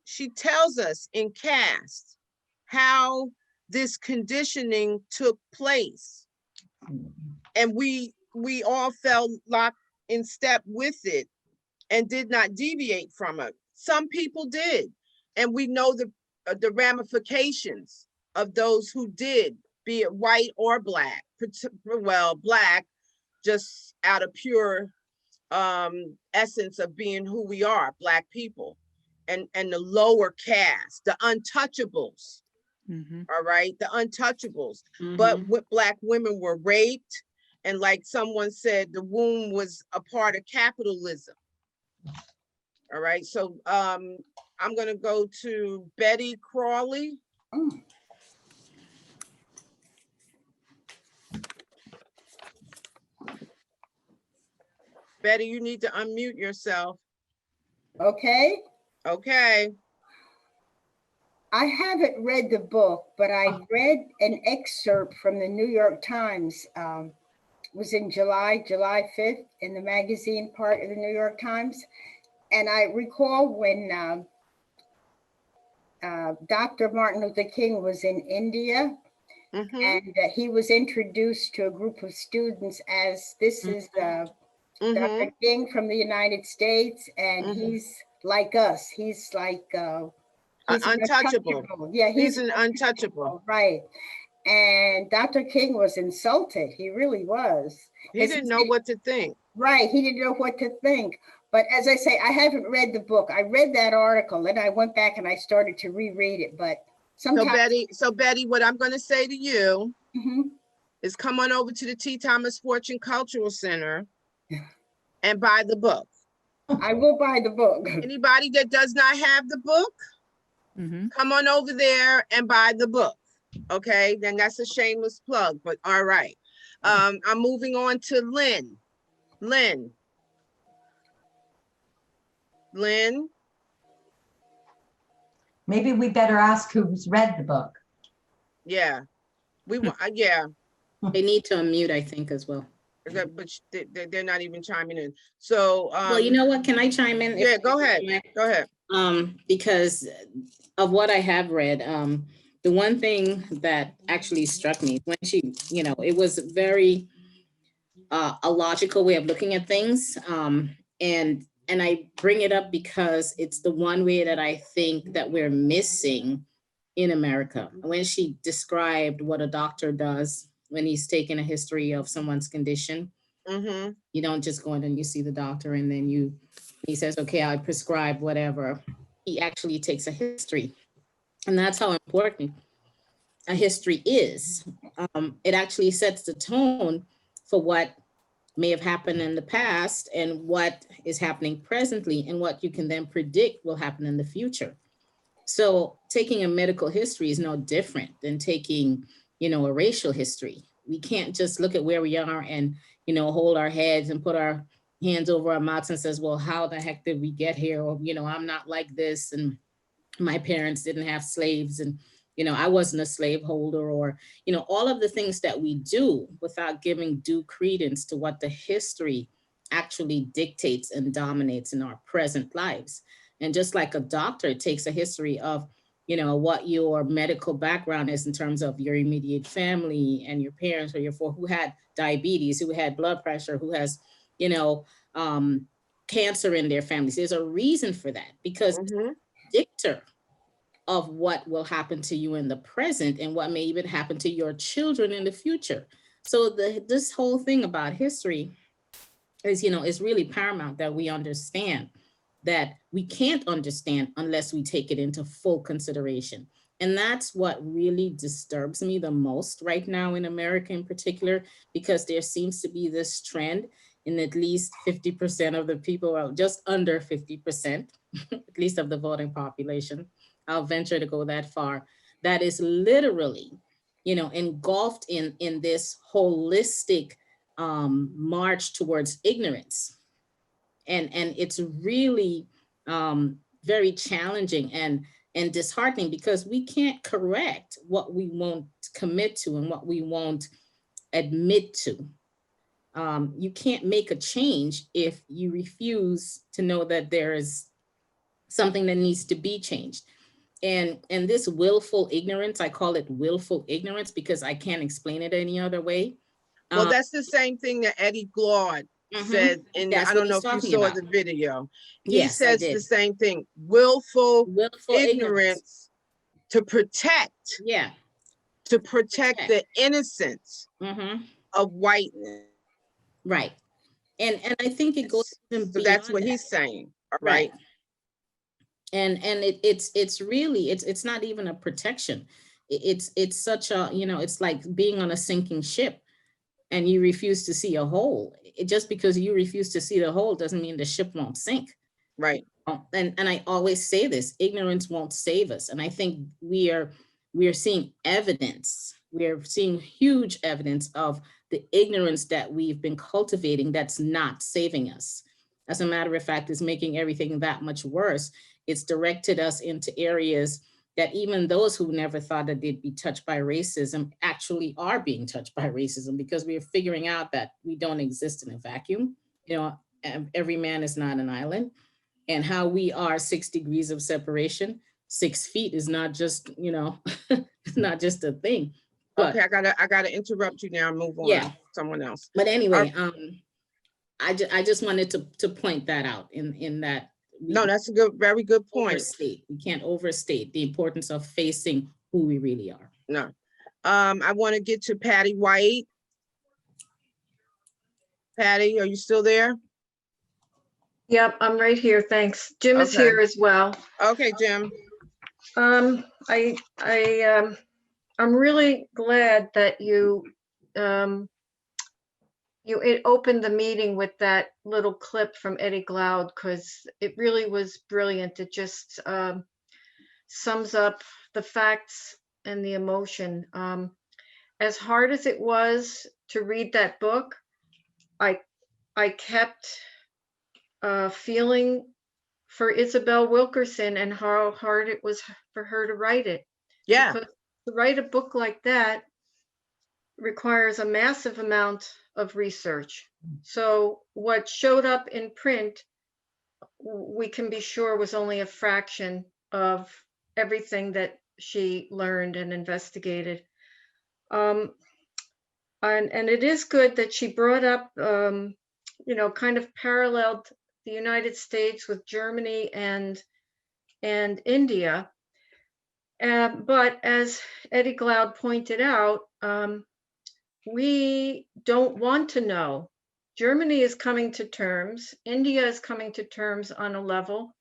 she tells us in Caste how this conditioning took place, and we all fell locked in step with it and did not deviate from it. Some people did, and we know the ramifications of those who did, be it white or black. Well, black just out of pure essence of being who we are, Black people, and the lower caste, the untouchables. All right, the untouchables. But Black women were raped, and like someone said, the womb was a part of capitalism. All right, so I'm gonna go to Betty Crawley. Betty, you need to unmute yourself. Okay. Okay. I haven't read the book, but I read an excerpt from the New York Times. It was in July 5th in the magazine part of the New York Times. And I recall when Dr. Martin Luther King was in India, and he was introduced to a group of students as this is Dr. King from the United States, and he's like us. He's like he's untouchable. Yeah, he's an untouchable. Right. And Dr. King was insulted. He really was. He didn't know what to think. Right. He didn't know what to think. But as I say, I haven't read the book. I read that article, and I went back and I started to reread it. But sometimes. So Betty, what I'm going to say to you is come on over to the T. Thomas Fortune Cultural Center and buy the book. I will buy the book. Anybody that does not have the book, come on over there and buy the book. Okay, then that's a shameless plug, but all right. I'm moving on to Lynn. Lynn? Maybe we better ask who's read the book. Yeah, yeah. They need to unmute, I think, as well. But they're not even chiming in. So, well, you know what? Can I chime in? Yeah, go ahead. Go ahead. Because of what I have read, the one thing that actually struck me when she, you know, it was very a logical way of looking at things. And I bring it up because it's the one way that I think that we're missing in America. When she described what a doctor does when he's taking a history of someone's condition, you don't just go in and you see the doctor and then he says, okay, I prescribe whatever. He actually takes a history. And that's how important a history is. It actually sets the tone for what may have happened in the past and what is happening presently and what you can then predict will happen in the future. So taking a medical history is no different than taking, you know, a racial history. We can't just look at where we are and, you know, hold our heads and put our hands over our mouths and says, well, how the heck did we get here? Or, you know, I'm not like this. And my parents didn't have slaves and, you know, I wasn't a slaveholder, or, you know, all of the things that we do without giving due credence to what the history actually dictates and dominates in our present lives. And just like a doctor takes a history of, you know, what your medical background is in terms of your immediate family and your parents or who had diabetes, who had blood pressure, who has, you know, cancer in their families. There's a reason for that, because predictor of what will happen to you in the present and what may even happen to your children in the future. So this whole thing about history is, you know, is really paramount that we understand that we can't understand unless we take it into full consideration. And that's what really disturbs me the most right now in America in particular, because there seems to be this trend in at least 50% of the people, well, just under 50%, at least of the voting population, I'll venture to go that far, that is literally, you know, engulfed in this holistic march towards ignorance. And it's really very challenging and disheartening, because we can't correct what we won't commit to and what we won't admit to. You can't make a change if you refuse to know that there is something that needs to be changed. And this willful ignorance, I call it willful ignorance because I can't explain it any other way. Well, that's the same thing that Eddie Glaude said in, I don't know if you saw the video. He says the same thing, willful ignorance to protect, to protect the innocence of whiteness. Right. And I think it goes even so that's what he's saying, right? And it's really, it's not even a protection. It's such a, you know, it's like being on a sinking ship and you refuse to see a hole. Just because you refuse to see the hole doesn't mean the ship won't sink. Right. And I always say this, ignorance won't save us. And I think we are seeing evidence. We are seeing huge evidence of the ignorance that we've been cultivating that's not saving us. As a matter of fact, it's making everything that much worse. It's directed us into areas that even those who never thought that they'd be touched by racism actually are being touched by racism, because we are figuring out that we don't exist in a vacuum. You know, every man is not an island, and how we are 6 degrees of separation, 6 feet is not just, you know, it's not just a thing. But, okay, I gotta interrupt you now and move on. Yeah. Someone else. But anyway, I just wanted to point that out in that. No, that's a very good point. We can't overstate the importance of facing who we really are. No. I want to get to Patty White. Patty, are you still there? Yep, I'm right here. Thanks. Jim is here as well. Okay, Jim. I'm really glad that you it opened the meeting with that little clip from Eddie Glaude, because it really was brilliant. It just sums up the facts and the emotion. As hard as it was to read that book, I kept feeling for Isabel Wilkerson and how hard it was for her to write it. Yeah. Because to write a book like that requires a massive amount of research. So what showed up in print, we can be sure was only a fraction of everything that she learned and investigated. And it is good that she brought up, you know, kind of paralleled the United States with Germany and India. But as Eddie Glaude pointed out, we don't want to know. Germany is coming to terms. India is coming to terms on a level.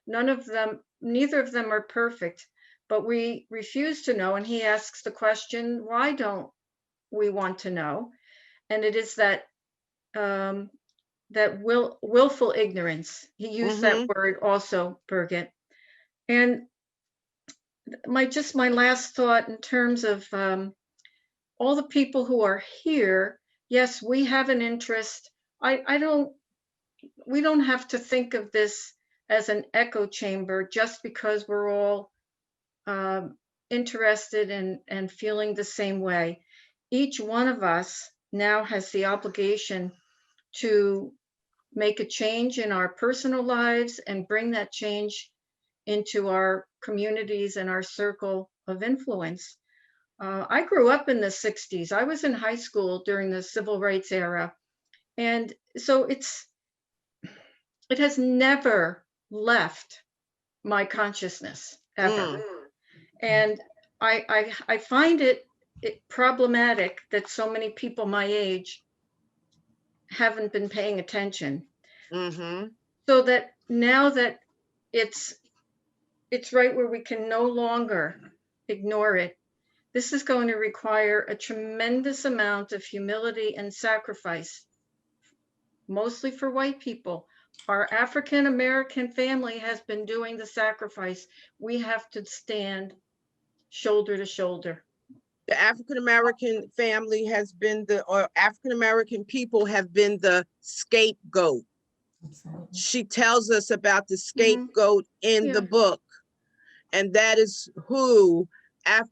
Neither of them are perfect, but we refuse to know. And he asks the question, why don't we want to know? And it is that willful ignorance. He used that word also, Birgit. And my last thought in terms of all the people who are here, yes, we have an interest. We don't have to think of this as an echo chamber just because we're all interested and feeling the same way. Each one of us now has the obligation to make a change in our personal lives and bring that change into our communities and our circle of influence. I grew up in the 60s. I was in high school during the civil rights era. And so it has never left my consciousness ever. And I find it problematic that so many people my age haven't been paying attention. So that now that it's right where we can no longer ignore it, this is going to require a tremendous amount of humility and sacrifice, mostly for white people. Our African American family has been doing the sacrifice. We have to stand shoulder to shoulder. The African American family has been or African American people have been the scapegoat. She tells us about the scapegoat in the book. And that is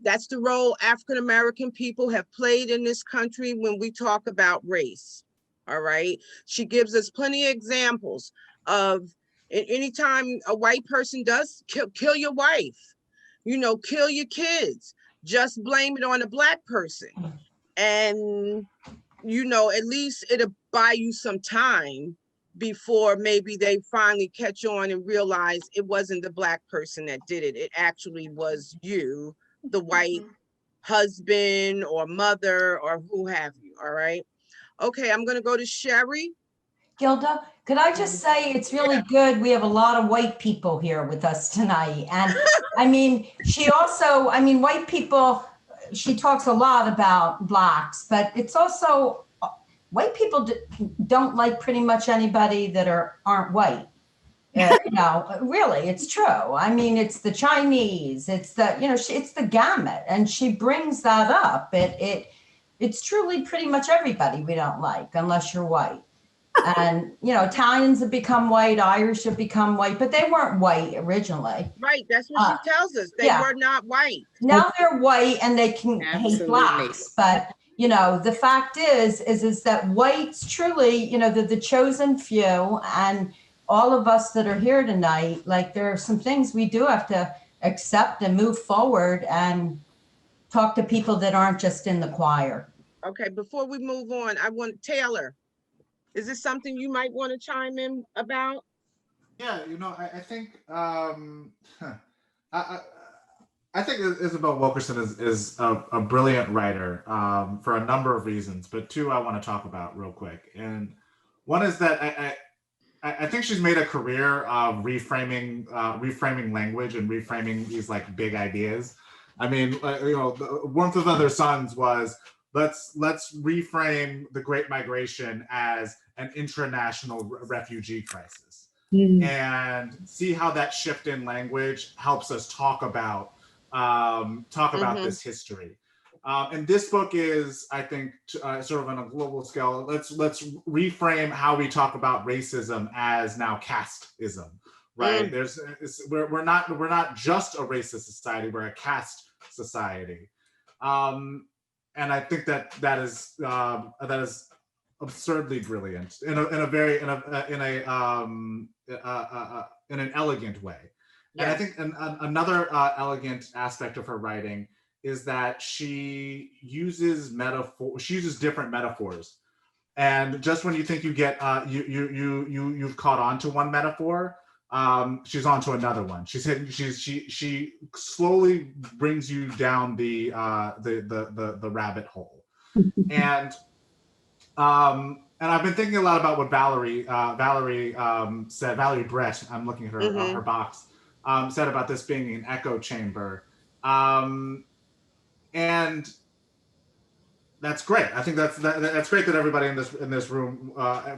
that's the role African American people have played in this country when we talk about race. All right. She gives us plenty of examples of anytime a white person does kill your wife, kill your kids, just blame it on a Black person. And, at least it'll buy you some time before maybe they finally catch on and realize it wasn't the Black person that did it. It actually was you, the white husband or mother or who have you. All right. Okay, I'm going to go to Sherry. Gilda, could I just say it's really good. We have a lot of white people here with us tonight. And I mean, white people, she talks a lot about Blacks, but it's also white people don't like pretty much anybody that aren't white. Really, it's true. I mean, it's the Chinese, it's the, it's the gamut. And she brings that up. It's truly pretty much everybody we don't like, unless you're white. And, Italians have become white, Irish have become white, but they weren't white originally. Right, that's what she tells us. They were not white. Now they're white and they can hate Blacks. But, the fact is that whites truly, they're the chosen few. And all of us that are here tonight, like there are some things we do have to accept and move forward and talk to people that aren't just in the choir. Okay, before we move on, I want Taylor. Is this something you might want to chime in about? Yeah, I think I think Isabel Wilkerson is a brilliant writer for a number of reasons, but two I want to talk about real quick. And one is that I think she's made a career of reframing language and reframing these like big ideas. I mean, the Warmth of Other Suns was let's reframe the Great Migration as an intranational refugee crisis, and see how that shift in language helps us talk about this history. And this book is, I think, sort of on a global scale. Let's reframe how we talk about racism as now casteism, right? We're not just a racist society; we're a caste society. And I think that is absurdly brilliant in an elegant way. Yes. And I think another elegant aspect of her writing is that she uses different metaphors, and just when you think you get you've caught on to one metaphor, she's on to another one. She slowly brings you down the rabbit hole. And I've been thinking a lot about what Valerie said. Valerie Brett, I'm looking at her box, said about this being an echo chamber. And that's great. I think that's great that everybody in this room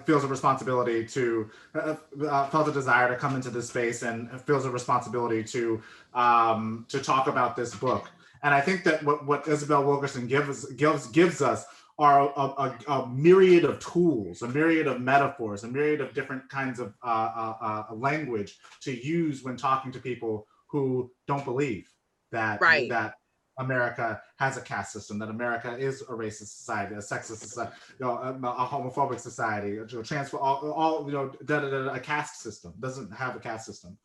feels a responsibility felt a desire to come into this space and feels a responsibility to talk about this book. And I think that what Isabel Wilkerson gives us are a myriad of tools, a myriad of metaphors, a myriad of different kinds of language to use when talking to people who don't believe that America has a caste system, that America is a racist society, a sexist society, a homophobic society, a caste system. Doesn't have a caste system.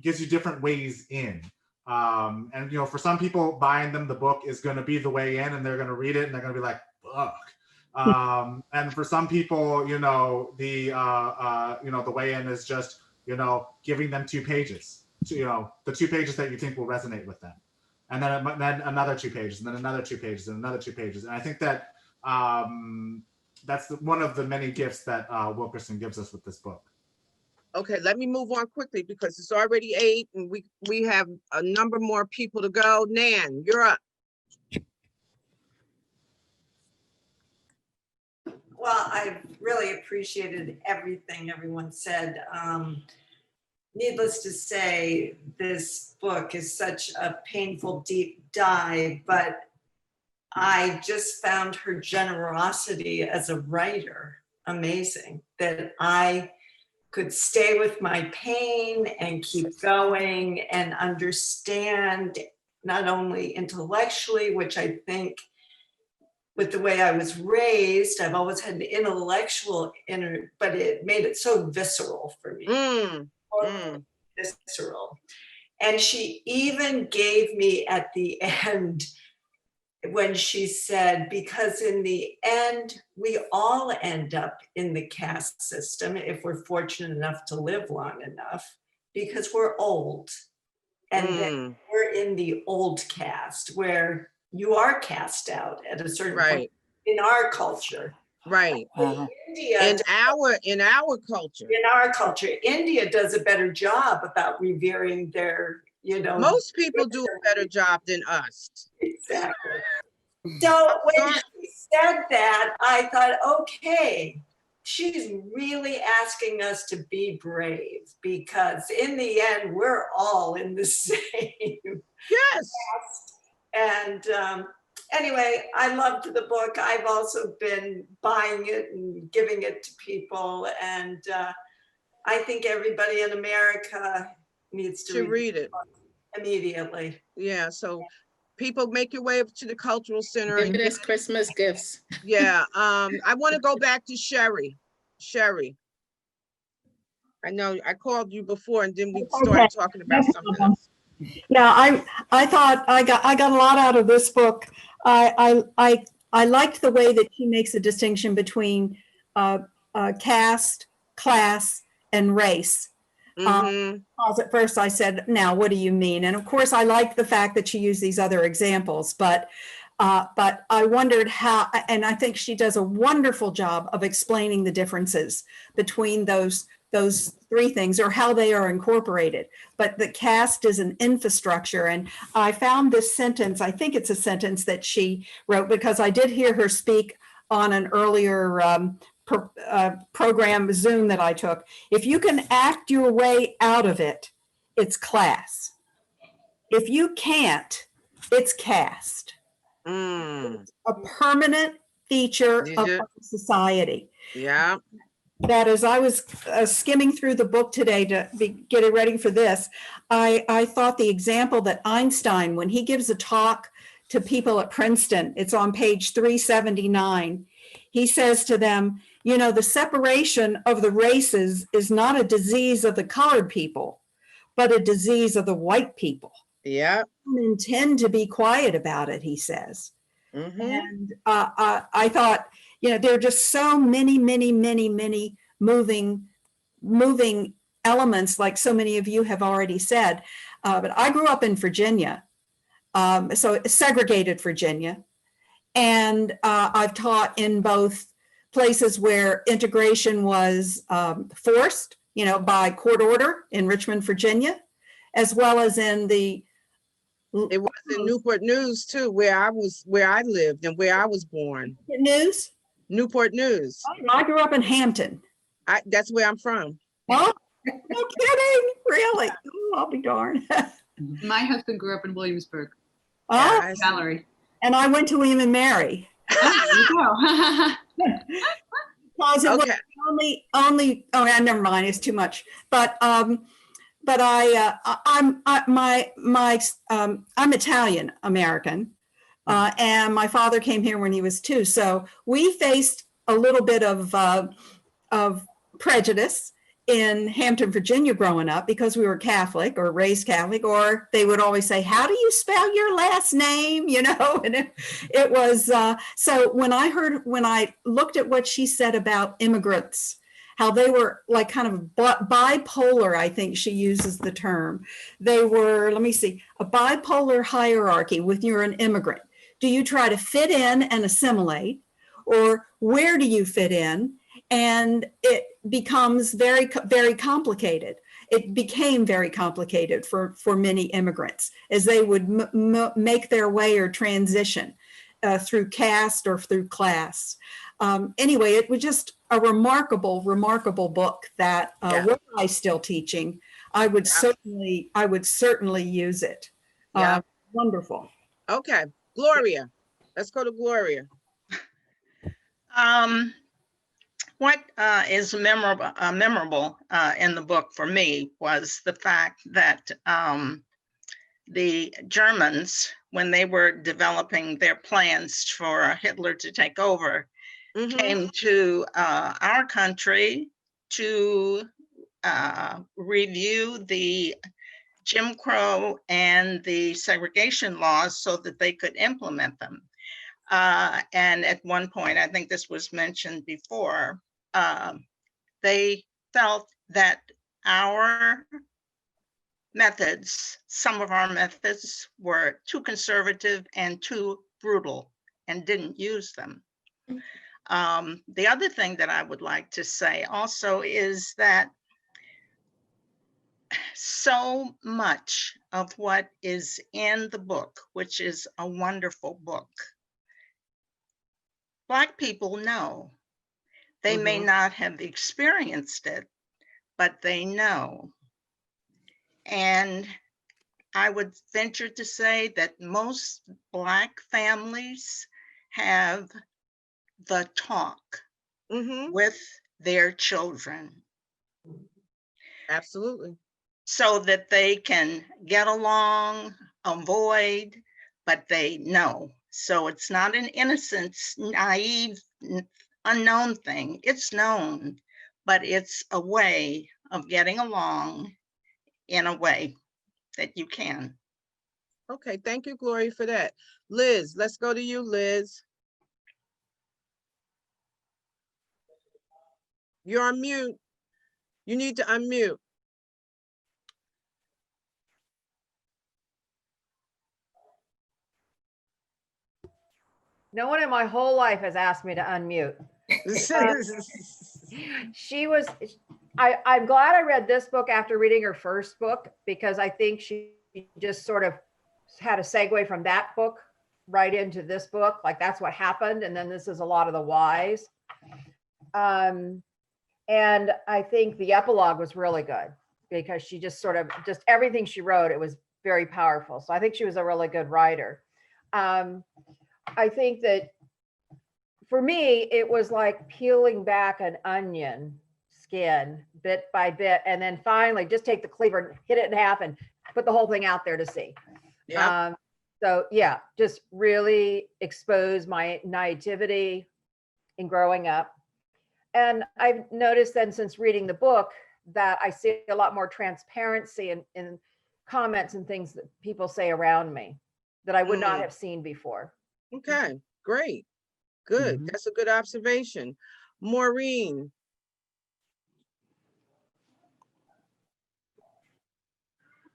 Gives you different ways in. And for some people, buying them the book is going to be the way in, and they're going to read it and they're going to be like, "Fuck," And for some people, you know, the way in is just, you know, giving them 2 pages, you know, the 2 pages that you think will resonate with them. And then another 2 pages, and then another 2 pages, and another 2 pages. And I think that that's one of the many gifts that Wilkerson gives us with this book. Okay, let me move on quickly because it's already 8 and we have a number more people to go. Nan, you're up. Well, I really appreciated everything everyone said. Needless to say, this book is such a painful deep dive, but I just found her generosity as a writer amazing, that I could stay with my pain and keep going and understand not only intellectually, which I think with the way I was raised, I've always had an intellectual inner, but it made it so visceral for me. Visceral. And she even gave me at the end when she said, because in the end, we all end up in the caste system if we're fortunate enough to live long enough, because we're old. And then we're in the old caste where you are cast out at a certain point in our culture. Right. India, in our culture. In our culture, India does a better job about revering their, you know. Most people do a better job than us. Exactly. So when she said that, I thought, okay, she's really asking us to be brave, because in the end, we're all in the same. Yes. And anyway, I loved the book. I've also been buying it and giving it to people. And I think everybody in America needs to read it immediately. Yeah, so people, make your way up to the cultural center. Give it as Christmas gifts. Yeah, I want to go back to Sherry. Sherry. I know I called you before and then we started talking about something else. Yeah, I thought I got a lot out of this book. I liked the way that she makes a distinction between caste, class, and race. Because at first I said, now what do you mean? And of course I liked the fact that she used these other examples, but I wondered how, and I think she does a wonderful job of explaining the differences between those 3 things, or how they are incorporated. But the caste is an infrastructure. And I found this sentence, I think it's a sentence that she wrote, because I did hear her speak on an earlier program, Zoom, that I took. If you can act your way out of it, it's class. If you can't, it's caste. It's a permanent feature of our society. Yeah. That as I was skimming through the book today to get it ready for this, I thought the example that Einstein, when he gives a talk to people at Princeton, it's on page 379, he says to them, you know, the separation of the races is not a disease of the colored people, but a disease of the white people. Yeah. Don't intend to be quiet about it, he says. And I thought, you know, there are just so many moving elements, like so many of you have already said. But I grew up in Virginia, so segregated Virginia. And I've taught in both places where integration was forced, you know, by court order in Richmond, Virginia, as well as in the. It was in Newport News too, where I lived and where I was born. News? Newport News. I grew up in Hampton. That's where I'm from. Oh, no kidding, really? Oh, I'll be darned. My husband grew up in Williamsburg. Oh, Valerie. And I went to William and Mary. Oh, there you go. Because it was only. Oh, never mind. It's too much. But I'm Italian American, and my father came here when he was 2. So we faced a little bit of prejudice in Hampton, Virginia growing up, because we were Catholic or raised Catholic, or they would always say, how do you spell your last name? You know, and it was, so when I looked at what she said about immigrants, how they were like kind of bipolar, I think she uses the term. They were, let me see, a bipolar hierarchy when you're an immigrant. Do you try to fit in and assimilate, or where do you fit in? And it becomes very, very complicated. It became very complicated for many immigrants as they would make their way or transition through caste or through class. Anyway, it was just a remarkable book that were I still teaching, I would certainly use it. Wonderful. Okay, Gloria. Let's go to Gloria. What is memorable in the book for me was the fact that the Germans, when they were developing their plans for Hitler to take over, came to our country to review the Jim Crow and the segregation laws so that they could implement them. And at one point, I think this was mentioned before, they felt that our methods, some of our methods were too conservative and too brutal and didn't use them. The other thing that I would like to say also is that so much of what is in the book, which is a wonderful book, Black people know. They may not have experienced it, but they know. And I would venture to say that most Black families have the talk with their children. Absolutely. So that they can get along, avoid, but they know. So it's not an innocent, naive, unknown thing. It's known, but it's a way of getting along in a way that you can. Okay, thank you, Gloria, for that. Liz, let's go to you, Liz. You're on mute. You need to unmute. No one in my whole life has asked me to unmute. I'm glad I read this book after reading her first book, because I think she just sort of had a segue from that book right into this book. Like that's what happened. And then this is a lot of the whys. And I think the epilogue was really good because she just sort of, just everything she wrote, it was very powerful. So I think she was a really good writer. I think that for me, it was like peeling back an onion skin bit by bit, and then finally just take the cleaver and hit it in half and put the whole thing out there to see. Yeah. So yeah, just really expose my naivety in growing up. And I've noticed then since reading the book that I see a lot more transparency in comments and things that people say around me that I would not have seen before. Okay, great. Good. That's a good observation. Maureen.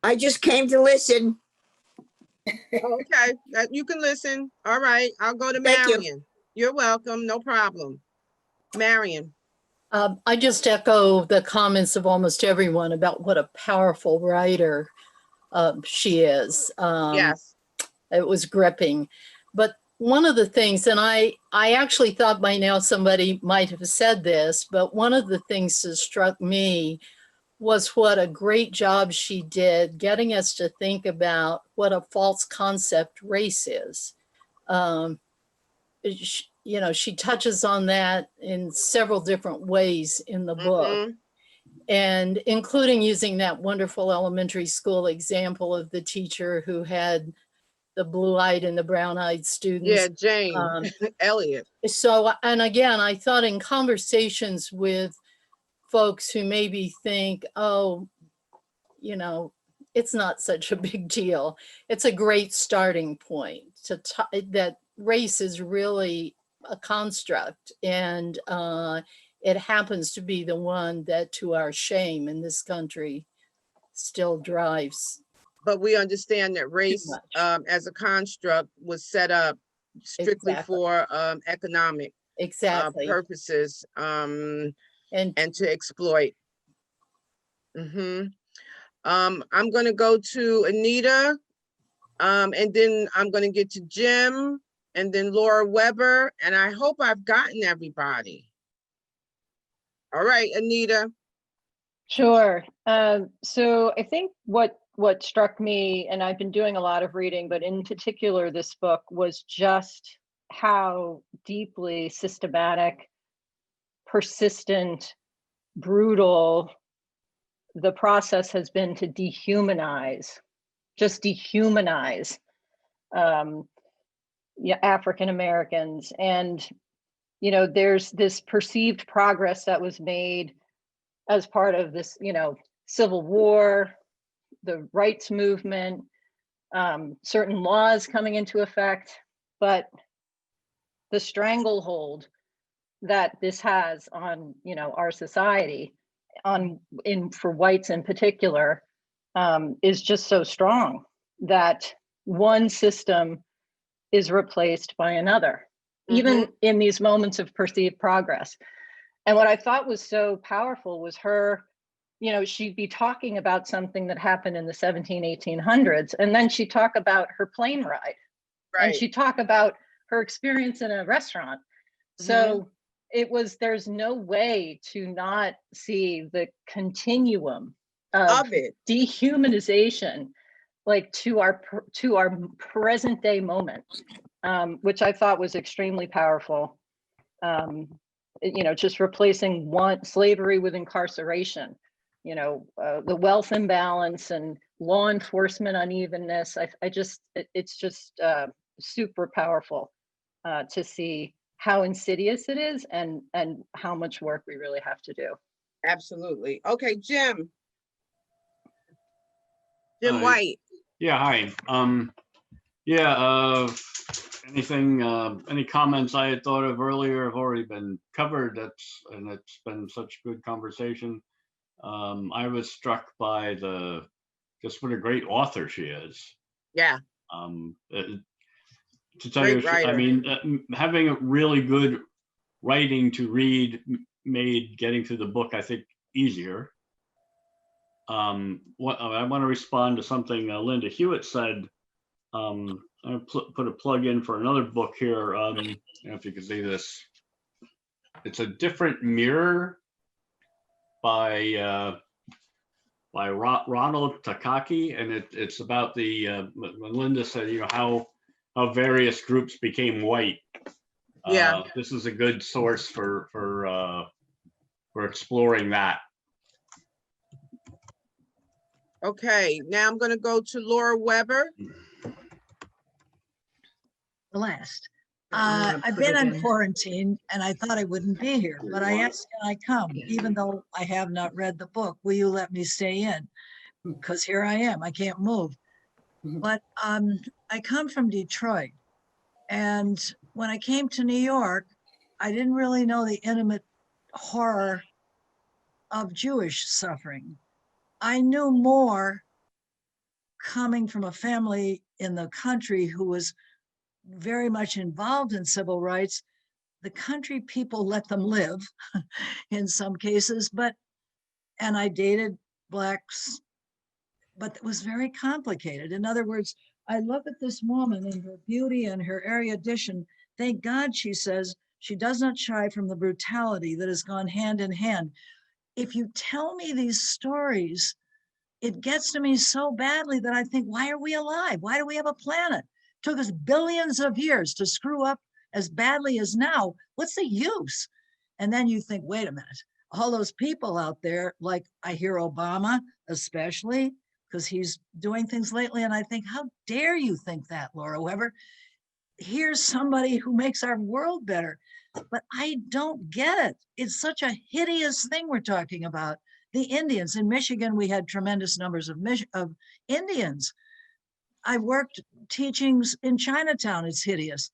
I just came to listen. Okay, you can listen. All right, I'll go to Thank you. Marion. You're welcome, no problem. Marion. I just echo the comments of almost everyone about what a powerful writer she is. Yes. It was gripping. But one of the things, and I actually thought by now somebody might have said this, but one of the things that struck me was what a great job she did getting us to think about what a false concept race is. She touches on that in several different ways in the book, and including using that wonderful elementary school example of the teacher who had the blue-eyed and the brown-eyed students. Yeah, Jane Elliott. So, and again, I thought in conversations with folks who maybe think, oh, you know, it's not such a big deal. It's a great starting point to that race is really a construct, and it happens to be the one that, to our shame in this country, still drives. But we understand that race as a construct was set up strictly for economic purposes and to exploit. I'm going to go to Anita, and then I'm going to get to Jim, and then Laura Weber, and I hope I've gotten everybody. All right, Anita. Sure. So I think what struck me, and I've been doing a lot of reading, but in particular this book, was just how deeply systematic, persistent, brutal the process has been to dehumanize, just dehumanize African Americans. And, you know, there's this perceived progress that was made as part of this, you know, Civil War, the rights movement, certain laws coming into effect, but the stranglehold that this has on, you know, our society, for whites in particular, is just so strong that one system is replaced by another, even in these moments of perceived progress. And what I thought was so powerful was her, you know, she'd be talking about something that happened in the 1800s, and then she'd talk about her plane ride, and she'd talk about her experience in a restaurant. So there's no way to not see the continuum of it, dehumanization, like to our present day moment, which I thought was extremely powerful. You know, just replacing slavery with incarceration, you know, the wealth imbalance and law enforcement unevenness. It's just super powerful to see how insidious it is and how much work we really have to do. Absolutely. Okay, Jim. Jim White. Yeah, hi. Any comments I had thought of earlier have already been covered. And it's been such good conversation. I was struck by just what a great author she is. Yeah. To tell you, I mean, having a really good writing to read made getting through the book, I think, easier. I want to respond to something Linda Hewitt said. I'm going to put a plug in for another book here. I don't know if you can see this. It's A Different Mirror by Ronald Takaki, and it's about when Linda said, you know, how various groups became white. Yeah, this is a good source for exploring that. Okay, now I'm going to go to Laura Weber. The last. I've been on quarantine and I thought I wouldn't be here, but I asked, can I come? Even though I have not read the book, will you let me stay in? Because here I am, I can't move. But I come from Detroit, and when I came to New York, I didn't really know the intimate horror of Jewish suffering. I knew more coming from a family in the country who was very much involved in civil rights. The country people let them live in some cases, and I dated Blacks, but it was very complicated. In other words, I look at this woman and her beauty and her erudition. Thank God, she says, she does not shy from the brutality that has gone hand in hand. If you tell me these stories, it gets to me so badly that I think, why are we alive? Why do we have a planet? It took us billions of years to screw up as badly as now. What's the use? And then you think, wait a minute, all those people out there, like I hear Obama, especially, because he's doing things lately. And I think, how dare you think that, Laura Weber? here's somebody who makes our world better. But I don't get it. It's such a hideous thing we're talking about. The Indians in Michigan, we had tremendous numbers of Indians. I worked teachings in Chinatown. It's hideous.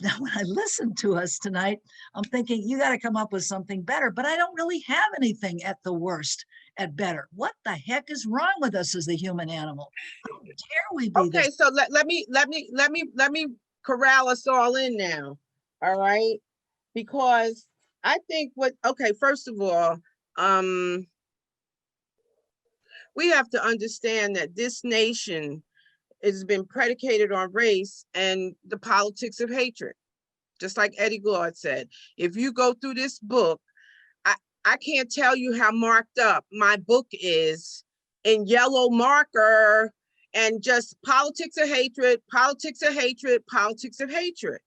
Now, when I listen to us tonight, I'm thinking you got to come up with something better, but I don't really have anything at the worst at better. What the heck is wrong with us as the human animal? How dare we be Okay, this? so let me corral us all in now. All right. Because I think first of all, we have to understand that this nation has been predicated on race and the politics of hatred. Just like Eddie Glaude said, if you go through this book, I can't tell you how marked up my book is in yellow marker and just politics of hatred, politics of hatred, politics of hatred.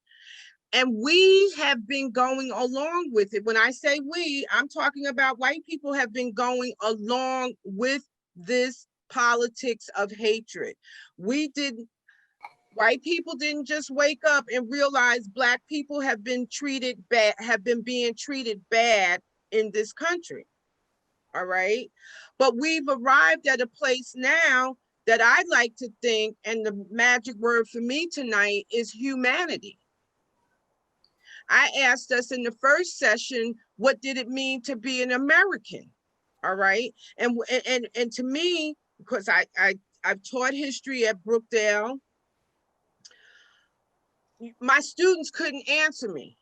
And we have been going along with it. When I say we, I'm talking about white people have been going along with this politics of hatred. White people didn't just wake up and realize Black people have been being treated bad in this country. All right. But we've arrived at a place now that I'd like to think, and the magic word for me tonight is humanity. I asked us in the first session, what did it mean to be an American? All right. And to me, because I've taught history at Brookdale, my students couldn't answer me.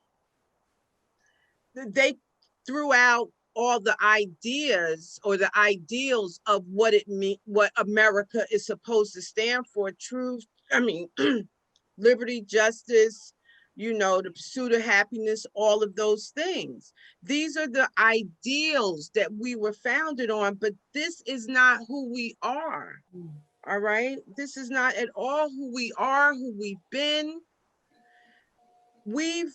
They threw out all the ideas or the ideals of what America is supposed to stand for: truth, liberty, justice, the pursuit of happiness, all of those things. These are the ideals that we were founded on, but this is not who we are. All right. This is not at all who we are, who we've been. We've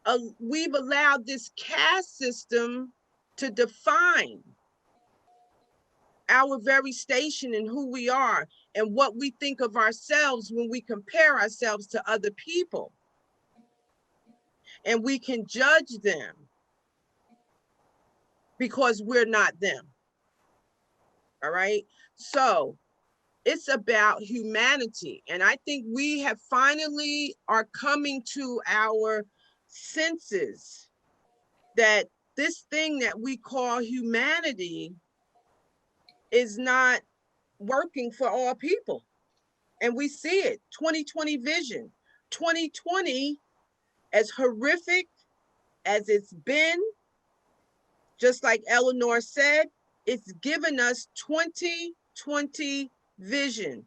allowed this caste system to define our very station and who we are and what we think of ourselves when we compare ourselves to other people. And we can judge them because we're not them. All right. So it's about humanity. And I think we have finally are coming to our senses that this thing that we call humanity is not working for all people. And we see it, 2020 vision. 2020, as horrific as it's been, just like Eleanor said, it's given us 2020 vision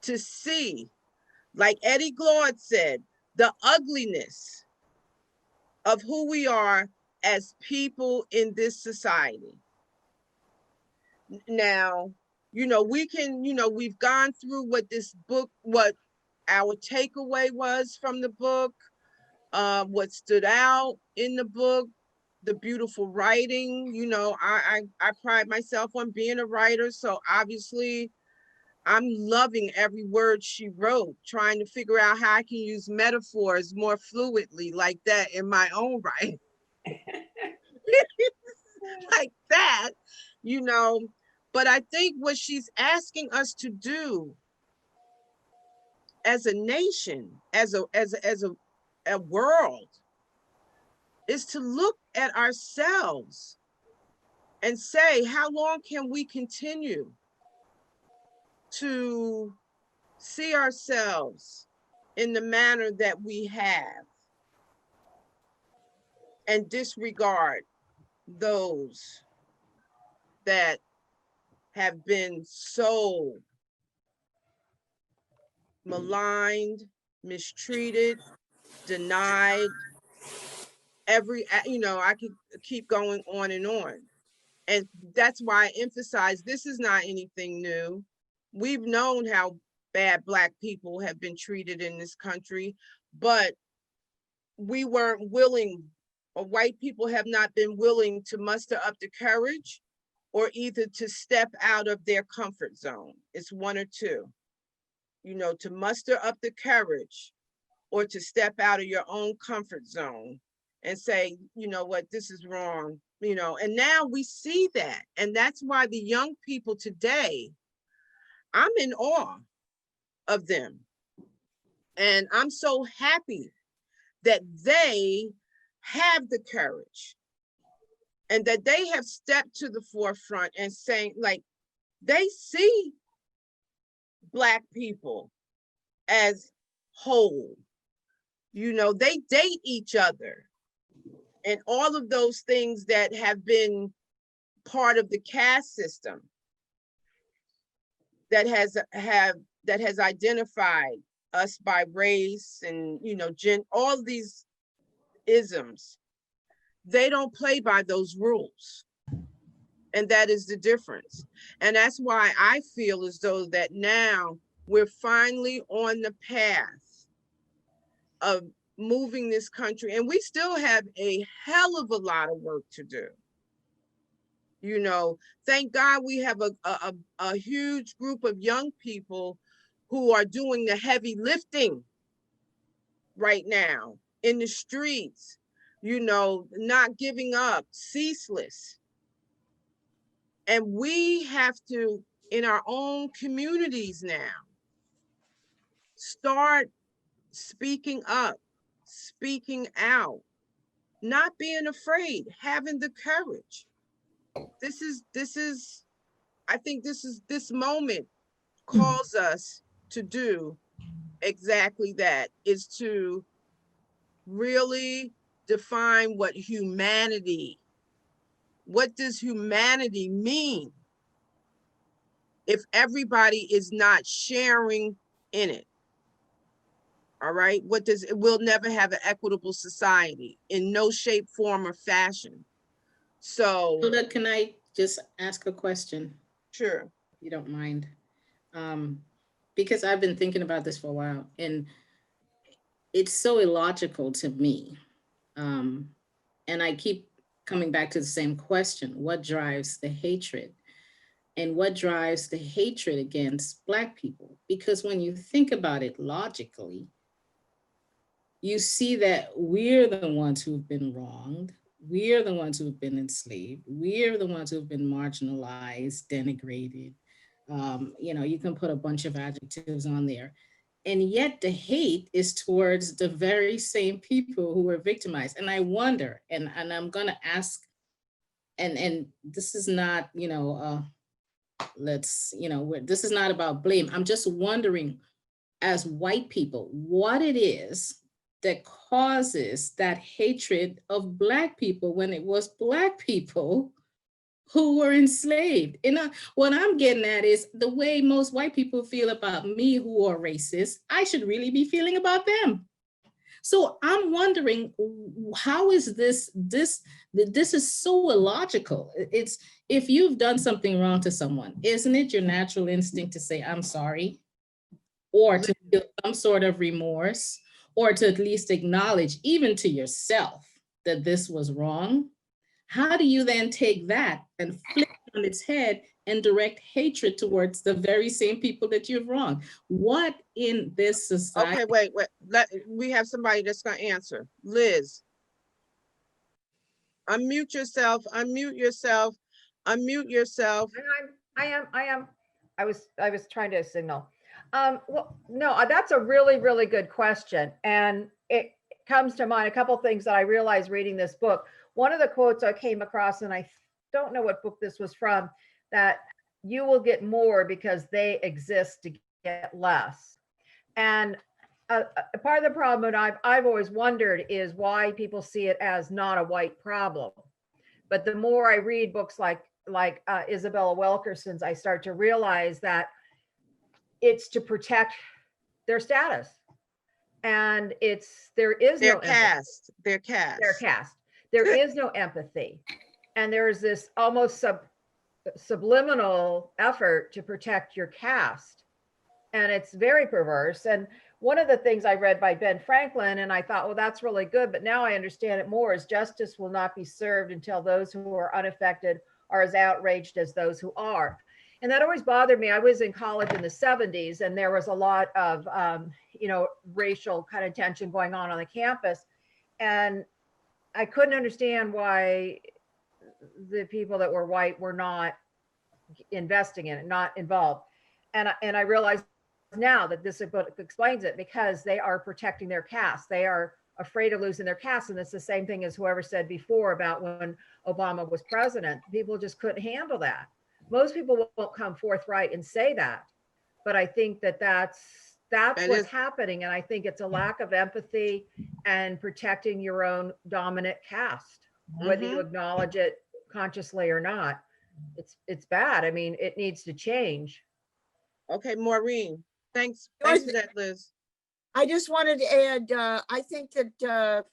to see, like Eddie Glaude said, the ugliness of who we are as people in this society. Now, we've gone through what this book, what our takeaway was from the book, what stood out in the book, the beautiful writing. I pride myself on being a writer, so obviously I'm loving every word she wrote, trying to figure out how I can use metaphors more fluidly like that in my own writing. Like that, but I think what she's asking us to do as a nation, as a world, is to look at ourselves and say, how long can we continue to see ourselves in the manner that we have and disregard those that have been so maligned, mistreated, denied, I could keep going on and on. And that's why I emphasize this is not anything new. We've known how bad Black people have been treated in this country, but we weren't willing, or white people have not been willing to muster up the courage or either to step out of their comfort zone. It's one or two. To muster up the courage or to step out of your own comfort zone and say, you know what, this is wrong, you know. And now we see that. And that's why the young people today, I'm in awe of them. And I'm so happy that they have the courage and that they have stepped to the forefront and saying, like, they see Black people as whole. You know, they date each other and all of those things that have been part of the caste system that has identified us by race and, you know, all these isms. They don't play by those rules. And that is the difference. And that's why I feel as though that now we're finally on the path of moving this country. And we still have a hell of a lot of work to do. You know, thank God we have a huge group of young people who are doing the heavy lifting right now in the streets, you know, not giving up, ceaseless. And we have to, in our own communities now, start speaking up, speaking out, not being afraid, having the courage. I think this moment calls us to do exactly that, is to really define what does humanity mean if everybody is not sharing in it? All right, we'll never have an equitable society in no shape, form, or fashion. So Hilda, can I just ask a question? Sure. If you don't mind. Because I've been thinking about this for a while, and it's so illogical to me. And I keep coming back to the same question: what drives the hatred? And what drives the hatred against Black people? Because when you think about it logically, you see that we're the ones who've been wronged. We're the ones who've been enslaved. We're the ones who've been marginalized, denigrated. You know, you can put a bunch of adjectives on there. And yet the hate is towards the very same people who were victimized. And I wonder, and I'm gonna ask, and this is not, you know, this is not about blame. I'm just wondering, as white people, what it is that causes that hatred of Black people when it was Black people who were enslaved. And what I'm getting at is the way most white people feel about me who are racist, I should really be feeling about them. So I'm wondering, how is this is so illogical. It's, if you've done something wrong to someone, isn't it your natural instinct to say, I'm sorry? Or to feel some sort of remorse, or to at least acknowledge, even to yourself, that this was wrong? How do you then take that and flip it on its head and direct hatred towards the very same people that you've wronged? What in this society? Okay, wait. We have somebody that's gonna answer. Liz, unmute yourself, unmute yourself, unmute yourself. I am. I was trying to signal. Well, no, that's a really, really good question. And it comes to mind a couple things that I realized reading this book. One of the quotes I came across, and I don't know what book this was from, that you will get more because they exist to get less. And part of the problem that I've always wondered is why people see it as not a white problem. But the more I read books like Isabel Wilkerson's, I start to realize that it's to protect their status. And there is no caste. Their caste. There is no empathy. And there's this almost subliminal effort to protect your caste. And it's very perverse. And one of the things I read by Ben Franklin, and I thought, well, that's really good, but now I understand it more, is justice will not be served until those who are unaffected are as outraged as those who are. And that always bothered me. I was in college in the 70s, and there was a lot of, racial kind of tension going on the campus. And I couldn't understand why the people that were white were not investing in it, not involved. And I realize now that this book explains it, because they are protecting their caste. They are afraid of losing their caste. And it's the same thing as whoever said before about when Obama was president. People just couldn't handle that. Most people won't come forthright and say that. But I think that that's what's happening. And I think it's a lack of empathy and protecting your own dominant caste, whether you acknowledge it consciously or not. It's bad. I mean, it needs to change. Okay, Maureen, thanks for that, Liz. I just wanted to add, I think that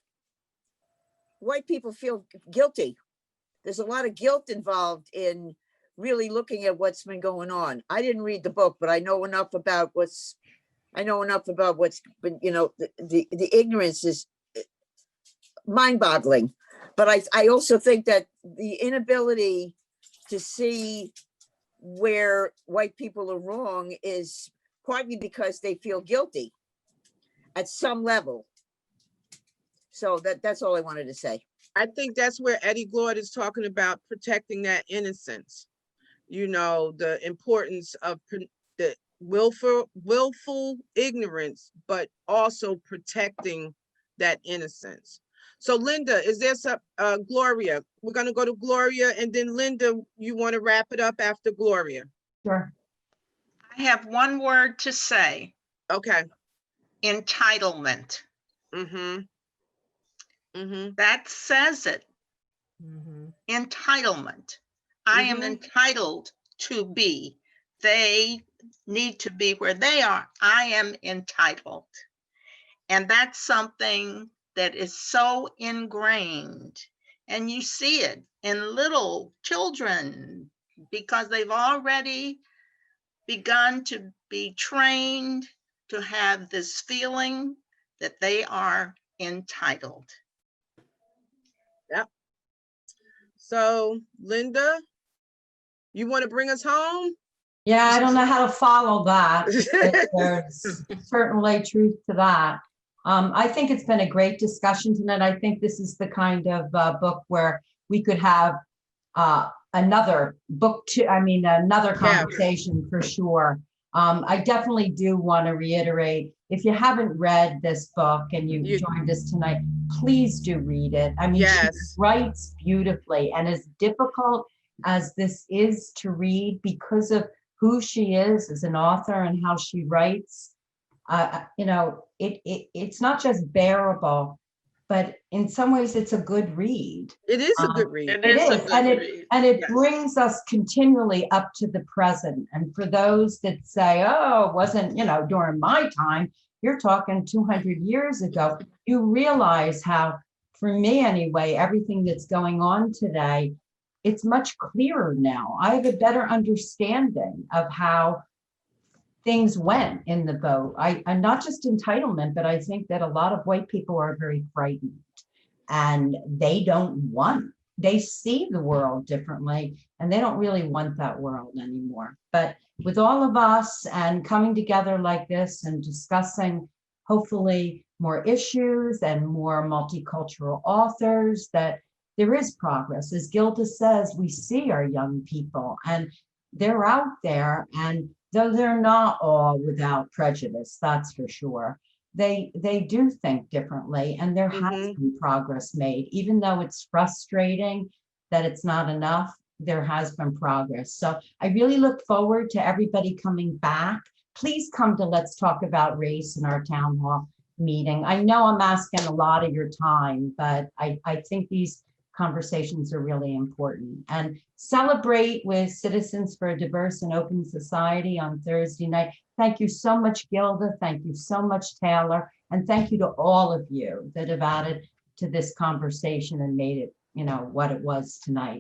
white people feel guilty. There's a lot of guilt involved in really looking at what's been going on. I didn't read the book, but I know enough about what's been, you know, the ignorance is mind-boggling. But I also think that the inability to see where white people are wrong is partly because they feel guilty at some level. So that's all I wanted to say. I think that's where Eddie Glaude is talking about protecting that innocence. You know, the importance of the willful ignorance, but also protecting that innocence. So Linda, is there some, Gloria, we're gonna go to Gloria, and then Linda, you wanna wrap it up after Gloria? Sure. I have one word to say. Okay. Entitlement. That says it. Entitlement. I am entitled to be. They need to be where they are. I am entitled. And that's something that is so ingrained. And you see it in little children because they've already begun to be trained to have this feeling that they are entitled. Yep. So Linda, you want to bring us home? Yeah, I don't know how to follow that. There's certainly truth to that. I think it's been a great discussion tonight. I think this is the kind of book where we could have another book, another conversation for sure. I definitely do want to reiterate, if you haven't read this book and you joined us tonight, please do read it. I mean, she writes beautifully, and as difficult as this is to read because of who she is as an author and how she writes, you know, it's not just bearable, but in some ways it's a good read. It is a good read. It is a good read. And it brings us continually up to the present. And for those that say, oh, it wasn't, you know, during my time, you're talking 200 years ago, you realize how, for me anyway, everything that's going on today, it's much clearer now. I have a better understanding of how things went in the boat. I'm not just entitlement, but I think that a lot of white people are very frightened and they see the world differently and they don't really want that world anymore. But with all of us and coming together like this and discussing hopefully more issues and more multicultural authors, that there is progress. As Gilda says, we see our young people and they're out there, and though they're not all without prejudice, that's for sure, they do think differently, and there has been progress made. Even though it's frustrating that it's not enough, there has been progress. So I really look forward to everybody coming back. Please come to Let's Talk About Race in our town hall meeting. I know I'm asking a lot of your time, but I think these conversations are really important. And celebrate with Citizens for a Diverse and Open Society on Thursday night. Thank you so much, Gilda. Thank you so much, Taylor. And thank you to all of you that have added to this conversation and made it, you know, what it was tonight.